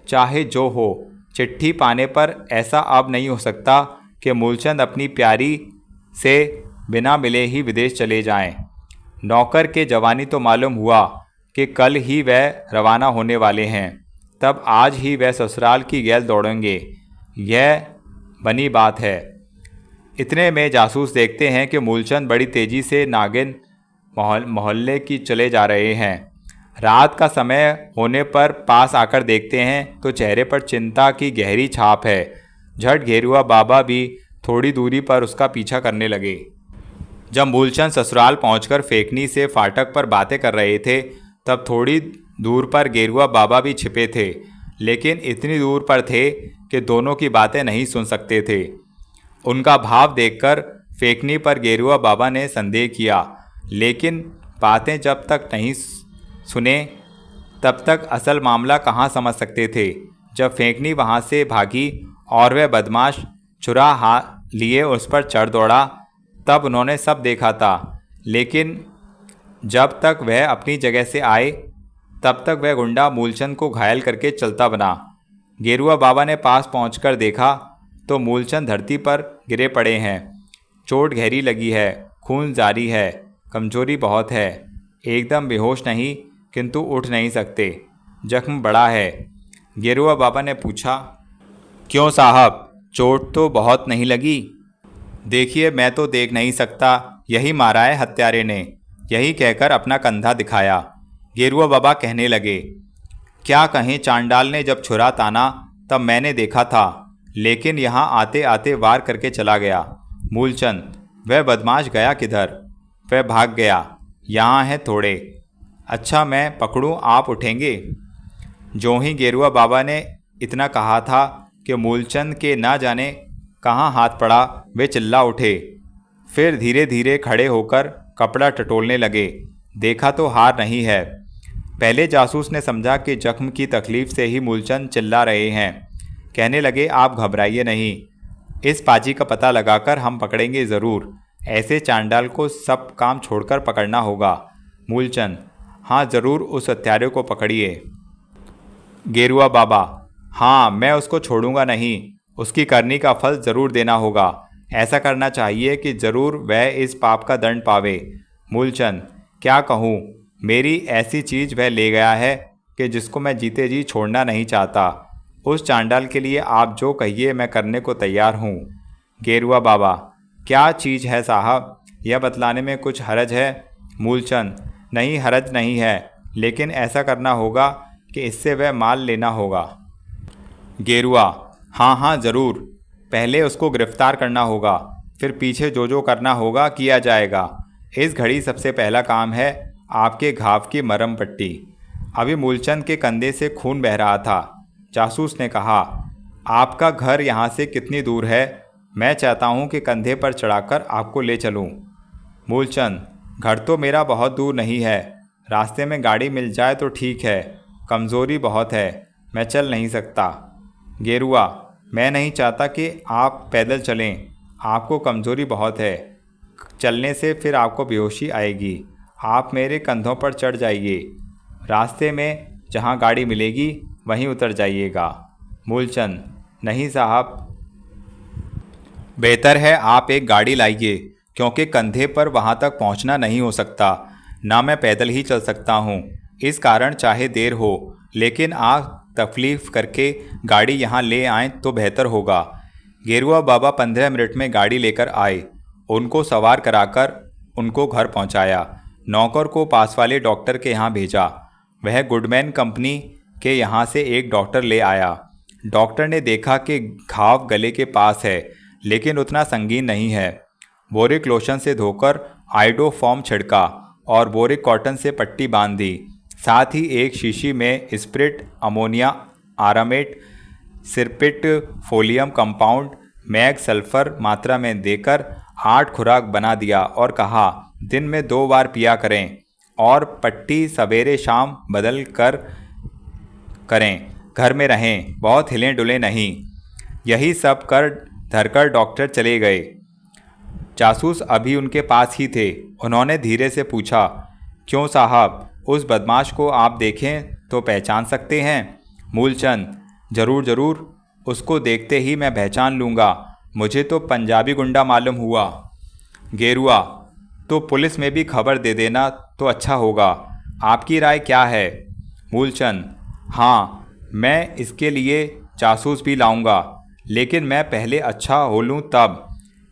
चाहे जो हो, चिट्ठी पाने पर ऐसा अब नहीं हो सकता कि मूलचंद अपनी प्यारी से बिना मिले ही विदेश चले जाएं। नौकर के जवानी तो मालूम हुआ कि कल ही वह रवाना होने वाले हैं, तब आज ही वह ससुराल की गैल दौड़ेंगे, यह बनी बात है। इतने में जासूस देखते हैं कि मूलचंद बड़ी तेज़ी से नागिन मोहल्ले की चले जा रहे हैं। रात का समय होने पर पास आकर देखते हैं तो चेहरे पर चिंता की गहरी छाप है। झट गेरुआ बाबा भी थोड़ी दूरी पर उसका पीछा करने लगे। जब मूलचंद ससुराल पहुंचकर फेकनी से फाटक पर बातें कर रहे थे, तब थोड़ी दूर पर गेरुआ बाबा भी छिपे थे, लेकिन इतनी दूर पर थे कि दोनों की बातें नहीं सुन सकते थे। उनका भाव देखकर फेकनी पर गेरुआ बाबा ने संदेह किया, लेकिन बातें जब तक नहीं सुने तब तक असल मामला कहाँ समझ सकते थे। जब फेकनी वहाँ से भागी और वह बदमाश छुरा हाथ लिए उस पर चढ़ दौड़ा, तब उन्होंने सब देखा था। लेकिन जब तक वह अपनी जगह से आए तब तक वह गुंडा मूलचंद को घायल करके चलता बना। गेरुआ बाबा ने पास पहुंचकर देखा तो मूलचंद धरती पर गिरे पड़े हैं। चोट गहरी लगी है, खून जारी है, कमजोरी बहुत है, एकदम बेहोश नहीं किंतु उठ नहीं सकते, जख्म बड़ा है। गेरुआ बाबा ने पूछा, क्यों साहब, चोट तो बहुत नहीं लगी? देखिए, मैं तो देख नहीं सकता, यही मारा है हत्यारे ने, यही कहकर अपना कंधा दिखाया। गेरुआ बाबा कहने लगे, क्या कहें, चांडाल ने जब छुरा ताना तब मैंने देखा था, लेकिन यहाँ आते आते वार करके चला गया। मूलचंद, वह बदमाश गया किधर? वह भाग गया, यहाँ है थोड़े। अच्छा, मैं पकड़ूं, आप उठेंगे? जो ही गेरुआ बाबा ने इतना कहा था कि मूलचंद के ना जाने कहाँ हाथ पड़ा, वे चिल्ला उठे। फिर धीरे धीरे खड़े होकर कपड़ा टटोलने लगे। देखा तो हार नहीं है। पहले जासूस ने समझा कि जख्म की तकलीफ से ही मूलचंद चिल्ला रहे हैं। कहने लगे, आप घबराइए नहीं, इस पाजी का पता लगाकर हम पकड़ेंगे ज़रूर। ऐसे चांडाल को सब काम छोड़कर पकड़ना होगा। मूलचंद, हाँ ज़रूर, उस हत्यारे को पकड़िए। गेरुआ बाबा, हाँ मैं उसको छोड़ूंगा नहीं, उसकी करनी का फल ज़रूर देना होगा। ऐसा करना चाहिए कि ज़रूर वह इस पाप का दंड पावे। मूलचंद, क्या कहूँ, मेरी ऐसी चीज़ वह ले गया है कि जिसको मैं जीते जी छोड़ना नहीं चाहता। उस चांडाल के लिए आप जो कहिए मैं करने को तैयार हूँ। गेरुआ बाबा, क्या चीज़ है साहब, यह बतलाने में कुछ हरज है? मूलचंद, नहीं हरज नहीं है, लेकिन ऐसा करना होगा कि इससे वह माल लेना होगा। गेरुआ, हाँ हाँ ज़रूर, पहले उसको गिरफ्तार करना होगा, फिर पीछे जो जो करना होगा किया जाएगा। इस घड़ी सबसे पहला काम है आपके घाव की मरहम पट्टी। अभी मूलचंद के कंधे से खून बह रहा था। जासूस ने कहा, आपका घर यहाँ से कितनी दूर है? मैं चाहता हूँ कि कंधे पर चढ़ाकर आपको ले चलूँ। मूलचंद, घर तो मेरा बहुत दूर नहीं है, रास्ते में गाड़ी मिल जाए तो ठीक है, कमज़ोरी बहुत है, मैं चल नहीं सकता। गेरुआ, मैं नहीं चाहता कि आप पैदल चलें, आपको कमज़ोरी बहुत है, चलने से फिर आपको बेहोशी आएगी। आप मेरे कंधों पर चढ़ जाइए, रास्ते में जहाँ गाड़ी मिलेगी वहीं उतर जाइएगा। मूलचंद, नहीं साहब, बेहतर है आप एक गाड़ी लाइए, क्योंकि कंधे पर वहाँ तक पहुँचना नहीं हो सकता, ना मैं पैदल ही चल सकता हूँ। इस कारण चाहे देर हो, लेकिन आप तकलीफ़ करके गाड़ी यहाँ ले आएँ तो बेहतर होगा। गेरुआ बाबा 15 मिनट में गाड़ी लेकर आए, उनको सवार कराकर उनको घर पहुँचाया। नौकर को पास वाले डॉक्टर के यहाँ भेजा। वह गुडमैन कंपनी के यहाँ से एक डॉक्टर ले आया। डॉक्टर ने देखा कि घाव गले के पास है, लेकिन उतना संगीन नहीं है। बोरिक लोशन से धोकर आइडोफॉर्म छिड़का और बोरिक कॉटन से पट्टी बांध दी। साथ ही एक शीशी में स्प्रिट अमोनिया आरामेट सिरपिट फोलियम कंपाउंड मैग सल्फर मात्रा में देकर 8 खुराक बना दिया और कहा, दिन में 2 बार पिया करें और पट्टी सवेरे शाम बदल कर करें। घर में रहें, बहुत हिलें डुलें नहीं। यही सब कर धरकर डॉक्टर चले गए। जासूस अभी उनके पास ही थे। उन्होंने धीरे से पूछा, क्यों साहब, उस बदमाश को आप देखें तो पहचान सकते हैं? मूलचंद, ज़रूर ज़रूर, उसको देखते ही मैं पहचान लूँगा, मुझे तो पंजाबी गुंडा मालूम हुआ। गेरुआ, तो पुलिस में भी खबर दे देना तो अच्छा होगा, आपकी राय क्या है? मूलचंद, हाँ मैं इसके लिए जासूस भी लाऊंगा, लेकिन मैं पहले अच्छा हो लूँ तब,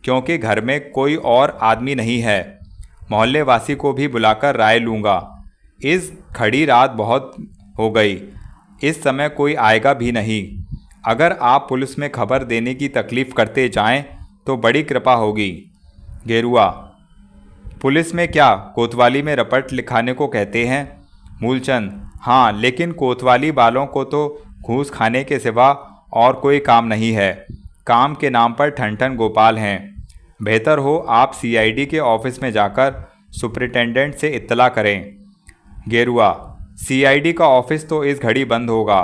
क्योंकि घर में कोई और आदमी नहीं है। मोहल्ले वासी को भी बुलाकर राय लूँगा। इस खड़ी रात बहुत हो गई, इस समय कोई आएगा भी नहीं। अगर आप पुलिस में खबर देने की तकलीफ़ करते जाएं तो बड़ी कृपा होगी। गेरुआ, पुलिस में क्या कोतवाली में रपट लिखाने को कहते हैं? मूलचंद, हाँ, लेकिन कोतवाली वालों को तो घूस खाने के सिवा और कोई काम नहीं है। काम के नाम पर ठन गोपाल हैं। बेहतर हो आप सीआईडी के ऑफिस में जाकर सुपरिटेंडेंट से इत्तला करें। गेरुआ, सीआईडी का ऑफिस तो इस घड़ी बंद होगा।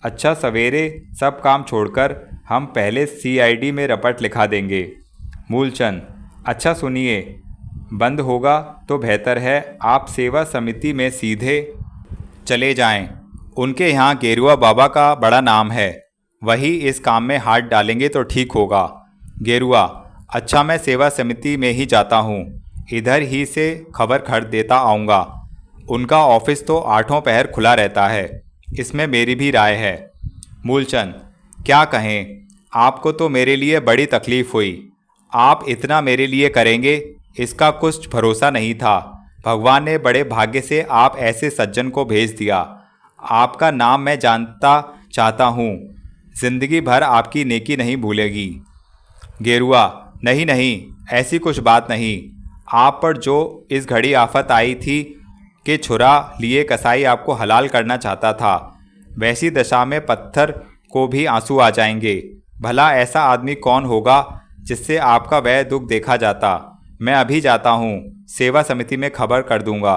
अच्छा, सवेरे सब काम छोड़कर हम पहले सीआईडी में रपट लिखा देंगे। मूलचंद, अच्छा सुनिए, बंद होगा तो बेहतर है आप सेवा समिति में सीधे चले जाएं। उनके यहाँ गेरुआ बाबा का बड़ा नाम है, वही इस काम में हाथ डालेंगे तो ठीक होगा। गेरुआ, अच्छा मैं सेवा समिति में ही जाता हूँ, इधर ही से खबर खड़ देता आऊँगा। उनका ऑफिस तो 8 पहर खुला रहता है, इसमें मेरी भी राय है। मूलचंद, क्या कहें, आपको तो मेरे लिए बड़ी तकलीफ़ हुई, आप इतना मेरे लिए करेंगे इसका कुछ भरोसा नहीं था। भगवान ने बड़े भाग्य से आप ऐसे सज्जन को भेज दिया। आपका नाम मैं जानता चाहता हूँ, ज़िंदगी भर आपकी नेकी नहीं भूलेगी। गेरुआ, नहीं नहीं, ऐसी कुछ बात नहीं। आप पर जो इस घड़ी आफत आई थी कि छुरा लिए कसाई आपको हलाल करना चाहता था, वैसी दशा में पत्थर को भी आंसू आ जाएंगे। भला ऐसा आदमी कौन होगा जिससे आपका वह दुख देखा जाता? मैं अभी जाता हूँ, सेवा समिति में खबर कर दूंगा।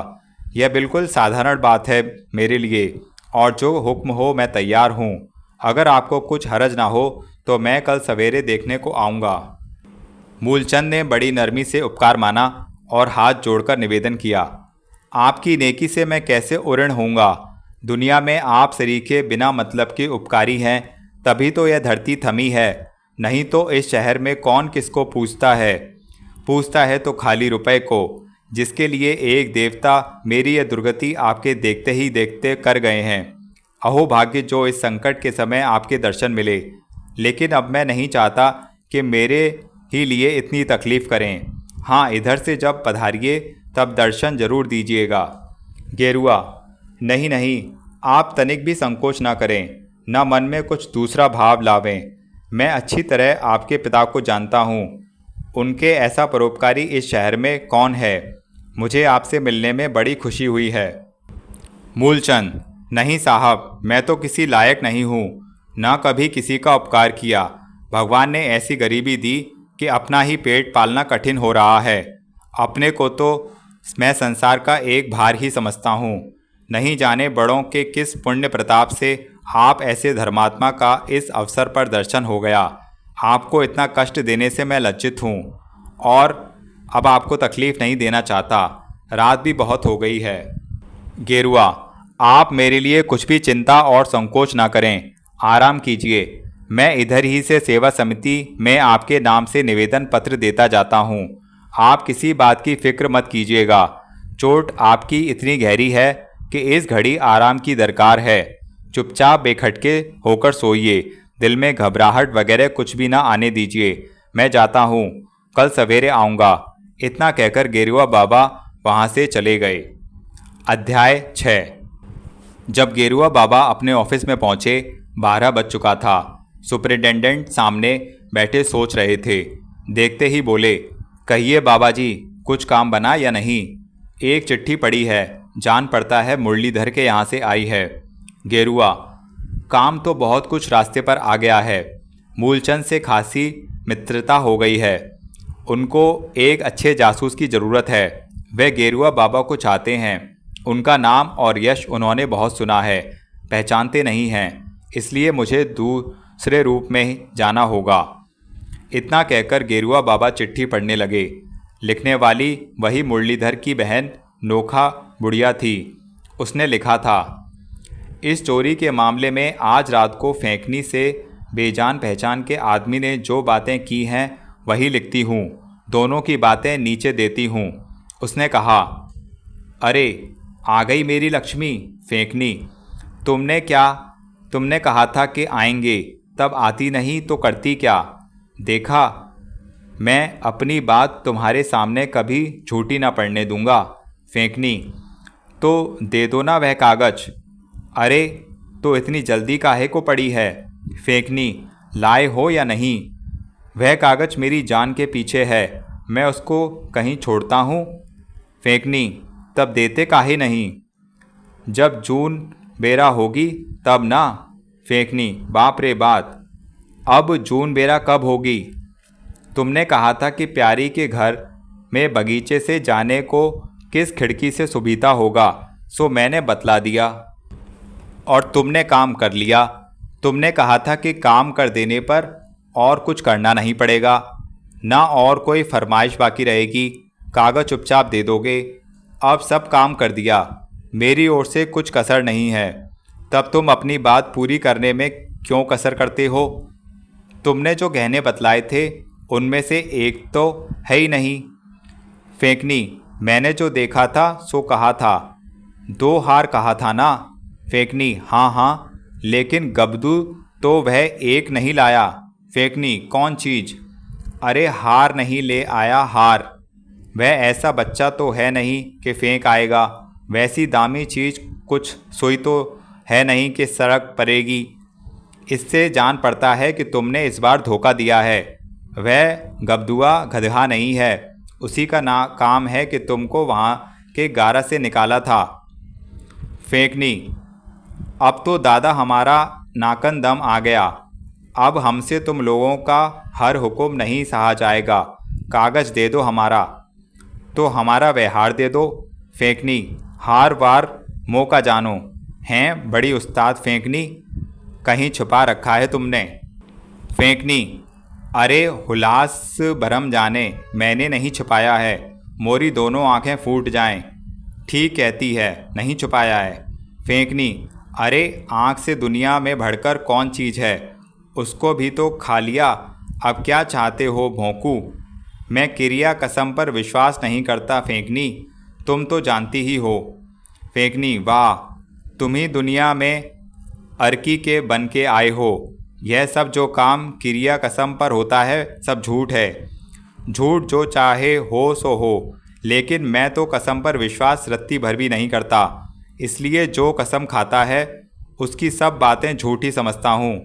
यह बिल्कुल साधारण बात है मेरे लिए, और जो हुक्म हो मैं तैयार हूँ। अगर आपको कुछ हर्ज ना हो तो मैं कल सवेरे देखने को आऊँगा। मूलचंद ने बड़ी नरमी से उपकार माना और हाथ जोड़कर निवेदन किया, आपकी नेकी से मैं कैसे उऋण होऊंगा। दुनिया में आप सरीखे बिना मतलब के उपकारी हैं, तभी तो यह धरती थमी है, नहीं तो इस शहर में कौन किसको पूछता है तो खाली रुपए को, जिसके लिए एक देवता मेरी यह दुर्गति आपके देखते ही देखते कर गए हैं। अहो भाग्य जो इस संकट के समय आपके दर्शन मिले, लेकिन अब मैं नहीं चाहता कि मेरे ही लिए इतनी तकलीफ़ करें। हाँ, इधर से जब पधारिए तब दर्शन जरूर दीजिएगा। गेरुआ, नहीं नहीं, आप तनिक भी संकोच ना करें, न मन में कुछ दूसरा भाव लावें। मैं अच्छी तरह आपके पिता को जानता हूँ, उनके ऐसा परोपकारी इस शहर में कौन है। मुझे आपसे मिलने में बड़ी खुशी हुई है। मूलचंद, नहीं साहब, मैं तो किसी लायक नहीं हूँ, न कभी किसी का उपकार किया। भगवान ने ऐसी गरीबी दी कि अपना ही पेट पालना कठिन हो रहा है। अपने को तो मैं संसार का एक भार ही समझता हूँ। नहीं जाने बड़ों के किस पुण्य प्रताप से आप ऐसे धर्मात्मा का इस अवसर पर दर्शन हो गया। आपको इतना कष्ट देने से मैं लज्जित हूँ और अब आपको तकलीफ़ नहीं देना चाहता। रात भी बहुत हो गई है। गेरुआ, आप मेरे लिए कुछ भी चिंता और संकोच ना करें, आराम कीजिए। मैं इधर ही से सेवा समिति में आपके नाम से निवेदन पत्र देता जाता हूँ। आप किसी बात की फिक्र मत कीजिएगा। चोट आपकी इतनी गहरी है कि इस घड़ी आराम की दरकार है। चुपचाप बेखटके होकर सोइए, दिल में घबराहट वगैरह कुछ भी ना आने दीजिए। मैं जाता हूँ, कल सवेरे आऊँगा। इतना कहकर गेरुआ बाबा वहाँ से चले गए। अध्याय 6। जब गेरुआ बाबा अपने ऑफिस में पहुँचे 12 बज चुका था। सुपरिटेंडेंट सामने बैठे सोच रहे थे। देखते ही बोले, कहिए बाबा जी, कुछ काम बना या नहीं? एक चिट्ठी पड़ी है, जान पड़ता है मुरलीधर के यहाँ से आई है। गेरुआ, काम तो बहुत कुछ रास्ते पर आ गया है। मूलचंद से खासी मित्रता हो गई है। उनको एक अच्छे जासूस की ज़रूरत है। वे गेरुआ बाबा को चाहते हैं। उनका नाम और यश उन्होंने बहुत सुना है, पहचानते नहीं हैं, इसलिए मुझे दूसरे रूप में जाना होगा। इतना कहकर गेरुआ बाबा चिट्ठी पढ़ने लगे। लिखने वाली वही मुरलीधर की बहन नोखा बुढ़िया थी। उसने लिखा था, इस चोरी के मामले में आज रात को फेंकनी से बेजान पहचान के आदमी ने जो बातें की हैं वही लिखती हूँ। दोनों की बातें नीचे देती हूँ। उसने कहा, अरे आ गई मेरी लक्ष्मी फेंकनी। तुमने कहा था कि आएंगे, तब आती नहीं तो करती क्या? देखा, मैं अपनी बात तुम्हारे सामने कभी झूठी ना पड़ने दूंगा। फेंकनी, तो दे दो ना वह कागज। अरे तो इतनी जल्दी काहे को पड़ी है? फेंकनी, लाए हो या नहीं? वह कागज मेरी जान के पीछे है, मैं उसको कहीं छोड़ता हूँ? फेंकनी, तब देते काहे नहीं? जब जून बेरा होगी तब ना। फेंकनी, बाप रे बात, अब जून बेरा कब होगी? तुमने कहा था कि प्यारी के घर में बगीचे से जाने को किस खिड़की से सुविधा होगा, सो मैंने बतला दिया और तुमने काम कर लिया। तुमने कहा था कि काम कर देने पर और कुछ करना नहीं पड़ेगा, ना और कोई फरमाइश बाकी रहेगी, कागज चुपचाप दे दोगे। अब सब काम कर दिया, मेरी ओर से कुछ कसर नहीं है, तब तुम अपनी बात पूरी करने में क्यों कसर करते हो? तुमने जो गहने बतलाए थे उनमें से एक तो है ही नहीं। फेंकनी, मैंने जो देखा था सो कहा था। 2 हार कहा था ना? फेंकनी, हाँ हाँ, लेकिन गबदू तो वह एक नहीं लाया। फेंकनी, कौन चीज़? अरे हार नहीं ले आया, हार। वह ऐसा बच्चा तो है नहीं कि फेंक आएगा। वैसी दामी चीज़ कुछ सोई तो है नहीं कि सड़क पड़ेगी। इससे जान पड़ता है कि तुमने इस बार धोखा दिया है। वह गबदुआ गधा नहीं है, उसी का काम है कि तुमको वहाँ के गारा से निकाला था। फेंकनी, अब तो दादा हमारा नाकन दम आ गया। अब हमसे तुम लोगों का हर हुक्म नहीं सहा जाएगा। कागज दे दो हमारा, तो हमारा व्यवहार दे दो। फेंकनी, हार वार मौका जानो। हैं बड़ी उस्ताद फेंकनी, कहीं छुपा रखा है तुमने। फेंकनी, अरे हुलास भरम जाने, मैंने नहीं छुपाया है, मोरी दोनों आंखें फूट जाएं। ठीक कहती है, नहीं छुपाया है। फेंकनी, अरे आँख से दुनिया में बढ़कर कौन चीज़ है, उसको भी तो खा लिया, अब क्या चाहते हो भोंकू। मैं क्रिया कसम पर विश्वास नहीं करता फेंकनी, तुम तो जानती ही हो। फेंकनी, वाह, तुम ही दुनिया में अर्की के बन के आए हो। यह सब जो काम क्रिया कसम पर होता है सब झूठ है। झूठ जो चाहे हो सो हो, लेकिन मैं तो कसम पर विश्वास रत्ती भर भी नहीं करता, इसलिए जो कसम खाता है उसकी सब बातें झूठी समझता हूँ।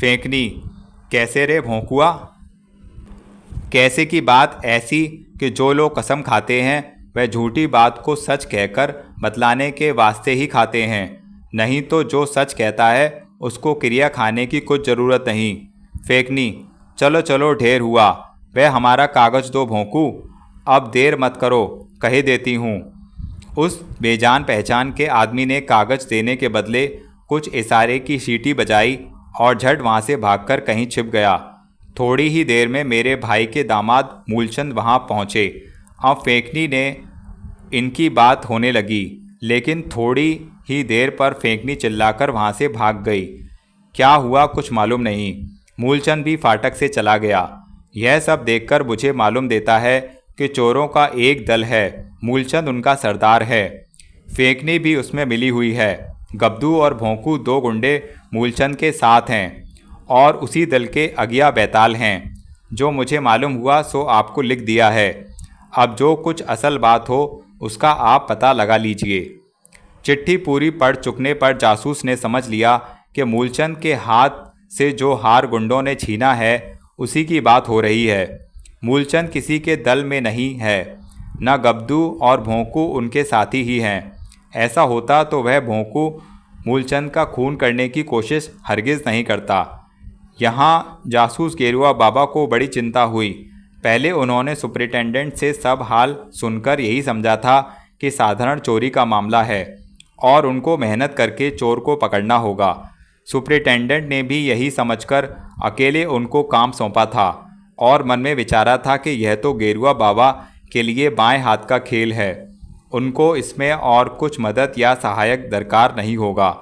फेंकनी, कैसे रे भोंकुआ। कैसे की बात ऐसी कि जो लोग कसम खाते हैं वह झूठी बात को सच कहकर बतलाने के वास्ते ही खाते हैं, नहीं तो जो सच कहता है उसको क्रिया खाने की कुछ ज़रूरत नहीं। फेंकनी, चलो चलो ढेर हुआ, वह हमारा कागज़ दो भोंकू, अब देर मत करो, कहे देती हूँ। उस बेजान पहचान के आदमी ने कागज़ देने के बदले कुछ इशारे की सीटी बजाई और झट वहाँ से भागकर कहीं छिप गया। थोड़ी ही देर में मेरे भाई के दामाद मूलचंद वहाँ पहुँचे। अब फेंकनी ने इनकी बात होने लगी, लेकिन थोड़ी ही देर पर फेंकनी चिल्लाकर वहाँ से भाग गई। क्या हुआ कुछ मालूम नहीं। मूलचंद भी फाटक से चला गया। यह सब देखकर मुझे मालूम देता है कि चोरों का एक दल है, मूलचंद उनका सरदार है, फेंकनी भी उसमें मिली हुई है। गब्दू और भोंकू दो गुंडे मूलचंद के साथ हैं और उसी दल के अगिया बैताल हैं। जो मुझे मालूम हुआ सो आपको लिख दिया है, अब जो कुछ असल बात हो उसका आप पता लगा लीजिए। चिट्ठी पूरी पढ़ चुकने पर जासूस ने समझ लिया कि मूलचंद के हाथ से जो हार गुंडों ने छीना है उसी की बात हो रही है। मूलचंद किसी के दल में नहीं है, न गब्दू और भोंकू उनके साथी ही हैं। ऐसा होता तो वह भोंकू मूलचंद का खून करने की कोशिश हरगिज़ नहीं करता। यहाँ जासूस गेरुआ बाबा को बड़ी चिंता हुई। पहले उन्होंने सुपरिटेंडेंट से सब हाल सुनकर यही समझा था कि साधारण चोरी का मामला है और उनको मेहनत करके चोर को पकड़ना होगा। सुपरिटेंडेंट ने भी यही समझकर अकेले उनको काम सौंपा था और मन में विचारा था कि यह तो गेरुआ बाबा के लिए बाएं हाथ का खेल है, उनको इसमें और कुछ मदद या सहायक दरकार नहीं होगा।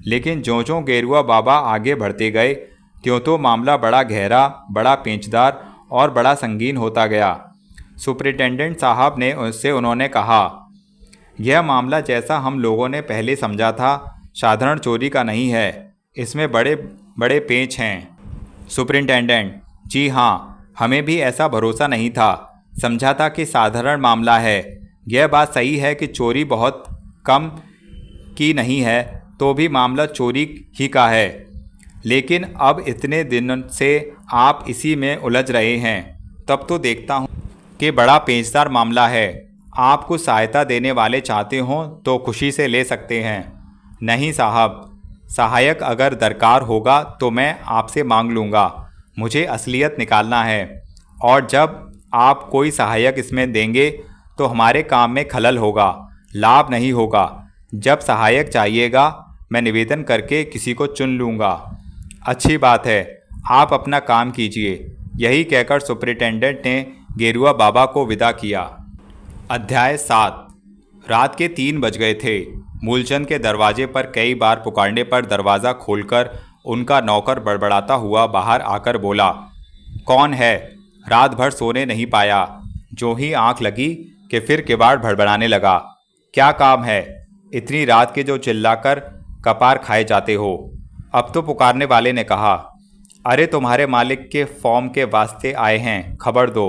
लेकिन ज्यों-ज्यों गेरुआ बाबा आगे बढ़ते गए त्यों मामला बड़ा गहरा, बड़ा पेचदार और बड़ा संगीन होता गया। सुपरिटेंडेंट साहब ने उससे उन्होंने कहा, यह मामला जैसा हम लोगों ने पहले समझा था साधारण चोरी का नहीं है, इसमें बड़े बड़े पेच हैं। सुपरिटेंडेंट, जी हाँ, हमें भी ऐसा भरोसा नहीं था, समझा था कि साधारण मामला है। यह बात सही है कि चोरी बहुत कम की नहीं है, तो भी मामला चोरी ही का है। लेकिन अब इतने दिन से आप इसी में उलझ रहे हैं, तब तो देखता हूँ कि बड़ा पेचदार मामला है। आप कुछ सहायता देने वाले चाहते हों तो खुशी से ले सकते हैं। नहीं साहब, सहायक अगर दरकार होगा तो मैं आपसे मांग लूँगा, मुझे असलियत निकालना है, और जब आप कोई सहायक इसमें देंगे तो हमारे काम में खलल होगा, लाभ नहीं होगा। जब सहायक चाहिएगा मैं निवेदन करके किसी को चुन लूँगा। अच्छी बात है, आप अपना काम कीजिए। यही कहकर सुपरिटेंडेंट ने गेरुआ बाबा को विदा किया। अध्याय 7। रात के 3 बज गए थे। मूलचंद के दरवाजे पर कई बार पुकारने पर दरवाज़ा खोलकर उनका नौकर बड़बड़ाता हुआ बाहर आकर बोला, कौन है? रात भर सोने नहीं पाया। जो ही आंख लगी कि फिर किवाड़ भड़बड़ाने लगा। क्या काम है? इतनी रात के जो चिल्लाकर कपार खाए जाते हो? अब तो पुकारने वाले ने कहा, अरे तुम्हारे मालिक के फॉर्म के वास्ते आए हैं, खबर दो।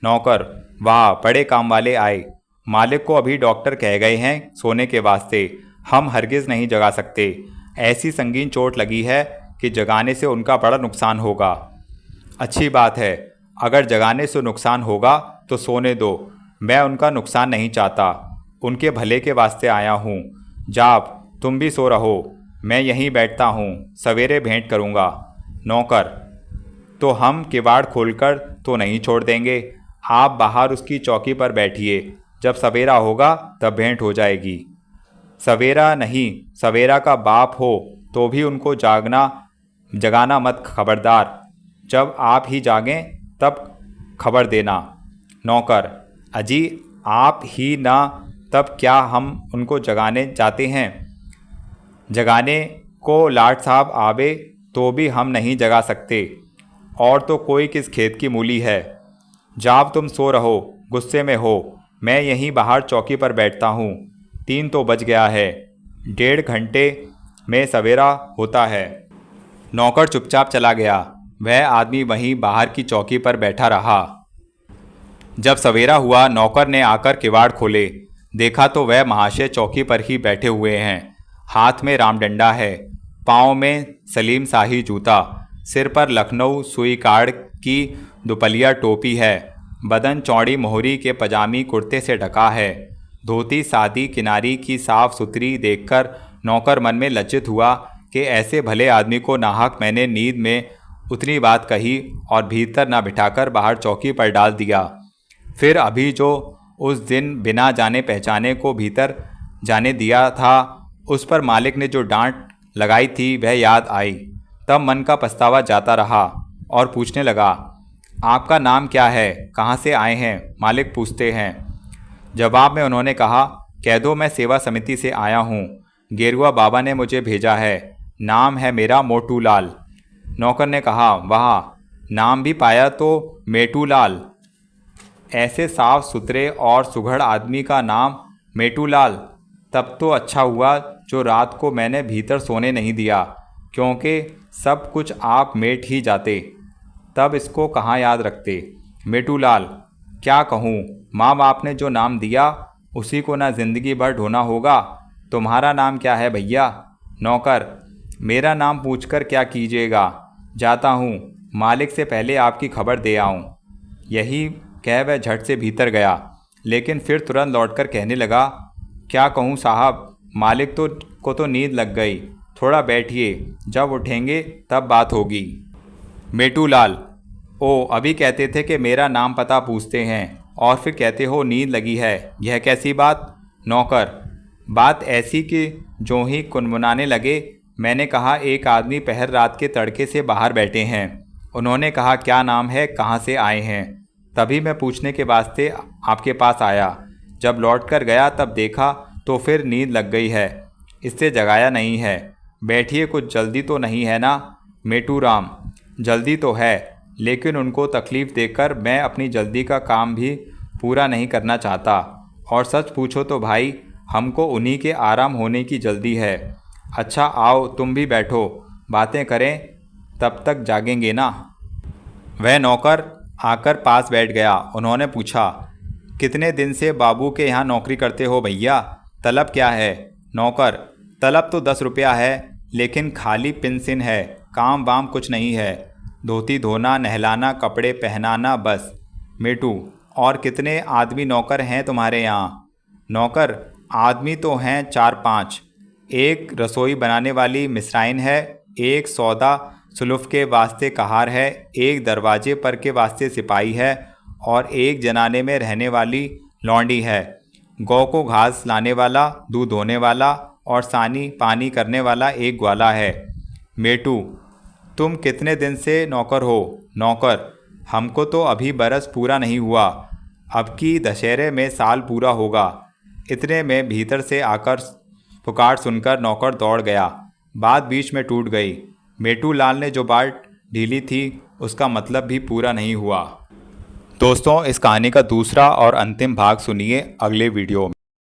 नौकर, वाह, बड़े काम वाले आए। मालिक को अभी डॉक्टर कह गए हैं सोने के वास्ते, हम हरगिज़ नहीं जगा सकते। ऐसी संगीन चोट लगी है कि जगाने से उनका बड़ा नुकसान होगा। अच्छी बात है, अगर जगाने से नुकसान होगा तो सोने दो, मैं उनका नुकसान नहीं चाहता, उनके भले के वास्ते आया हूँ। जाप, तुम भी सो रहो, मैं यहीं बैठता हूँ, सवेरे भेंट करूँगा। नौकर, तो हम किवाड़ खोलकर तो नहीं छोड़ देंगे, आप बाहर उसकी चौकी पर बैठिए, जब सवेरा होगा तब भेंट हो जाएगी। सवेरा नहीं, सवेरा का बाप हो तो भी उनको जगाना मत खबरदार। जब आप ही जागें तब खबर देना। नौकर, अजी आप ही ना, तब क्या हम उनको जगाने जाते हैं? जगाने को लाट साहब आवे तो भी हम नहीं जगा सकते, और तो कोई किस खेत की मूली है। जाब तुम सो रहो, गुस्से में हो, मैं यहीं बाहर चौकी पर बैठता हूँ। 3 तो बज गया है, 1.5 घंटे में सवेरा होता है। नौकर चुपचाप चला गया। वह आदमी वहीं बाहर की चौकी पर बैठा रहा। जब सवेरा हुआ, नौकर ने आकर किवाड़ खोले। देखा तो वह महाशय चौकी पर ही बैठे हुए हैं। हाथ में रामडंडा है, पाँव में सलीम शाही जूता, सिर पर लखनऊ सुई काड़ की दुपलिया टोपी है, बदन चौड़ी मोहरी के पजामी कुर्ते से ढका है। धोती सादी किनारी की साफ सुथरी देखकर नौकर मन में लज्जित हुआ कि ऐसे भले आदमी को नाहक मैंने नींद में उतनी बात कही और भीतर ना बिठाकर बाहर चौकी पर डाल दिया। फिर अभी जो उस दिन बिना जाने पहचाने को भीतर जाने दिया था, उस पर मालिक ने जो डांट लगाई थी वह याद आई। तब मन का पछतावा जाता रहा और पूछने लगा, आपका नाम क्या है, कहाँ से आए हैं? मालिक पूछते हैं। जवाब में उन्होंने कहा, कह दो मैं सेवा समिति से आया हूँ, गेरुआ बाबा ने मुझे भेजा है, नाम है मेरा मोटू लाल। नौकर ने कहा, वाह, नाम भी पाया तो मेटू लाल। ऐसे साफ सुथरे और सुघड़ आदमी का नाम मेटू लाल। तब तो अच्छा हुआ जो रात को मैंने भीतर सोने नहीं दिया, क्योंकि सब कुछ आप मेट ही जाते, तब इसको कहाँ याद रखते। मेटू लाल, क्या कहूँ, माँ बाप ने जो नाम दिया उसी को ना जिंदगी भर ढोना होगा। तुम्हारा नाम क्या है भैया? नौकर, मेरा नाम पूछकर क्या कीजिएगा, जाता हूँ, मालिक से पहले आपकी खबर दे आऊँ। यही कह वह झट से भीतर गया, लेकिन फिर तुरंत लौटकर कहने लगा, क्या कहूँ साहब, मालिक को तो नींद लग गई, थोड़ा बैठिए, जब उठेंगे तब बात होगी। मेटू लाल, ओ अभी कहते थे कि मेरा नाम पता पूछते हैं और फिर कहते हो नींद लगी है, यह कैसी बात? नौकर, बात ऐसी कि जो ही कुनमुनाने लगे, मैंने कहा एक आदमी पहर रात के तड़के से बाहर बैठे हैं। उन्होंने कहा क्या नाम है, कहाँ से आए हैं? तभी मैं पूछने के वास्ते आपके पास आया। जब लौट कर गया तब देखा तो फिर नींद लग गई है, इससे जगाया नहीं है। बैठिए, कुछ जल्दी तो नहीं है ना? मेटू राम, जल्दी तो है, लेकिन उनको तकलीफ़ देकर मैं अपनी जल्दी का काम भी पूरा नहीं करना चाहता। और सच पूछो तो भाई, हमको उन्हीं के आराम होने की जल्दी है। अच्छा आओ तुम भी बैठो, बातें करें, तब तक जागेंगे ना। वह नौकर आकर पास बैठ गया। उन्होंने पूछा, कितने दिन से बाबू के यहाँ नौकरी करते हो भैया? तलब क्या है? नौकर, तलब तो 10 रुपया है, लेकिन खाली पिनसिन है, काम वाम कुछ नहीं है, धोती धोना, नहलाना, कपड़े पहनाना, बस। मेटू, और कितने आदमी नौकर हैं तुम्हारे यहाँ? नौकर, आदमी तो हैं 4-5, एक रसोई बनाने वाली मिस्राइन है, एक सौदा सुलूफ के वास्ते कहार है, एक दरवाजे पर के वास्ते सिपाही है, और एक जनाने में रहने वाली लौंडी है। गौ को घास लाने वाला, दूध धोने वाला और सानी पानी करने वाला एक ग्वाला है। मेटू, तुम कितने दिन से नौकर हो? नौकर, हमको तो अभी बरस पूरा नहीं हुआ, अब की दशहरे में साल पूरा होगा। इतने में भीतर से आकर पुकार सुनकर नौकर दौड़ गया। बात बीच में टूट गई। मेटू लाल ने जो बात ढीली थी उसका मतलब भी पूरा नहीं हुआ। दोस्तों, इस कहानी का दूसरा और अंतिम भाग सुनिए अगले वीडियो में।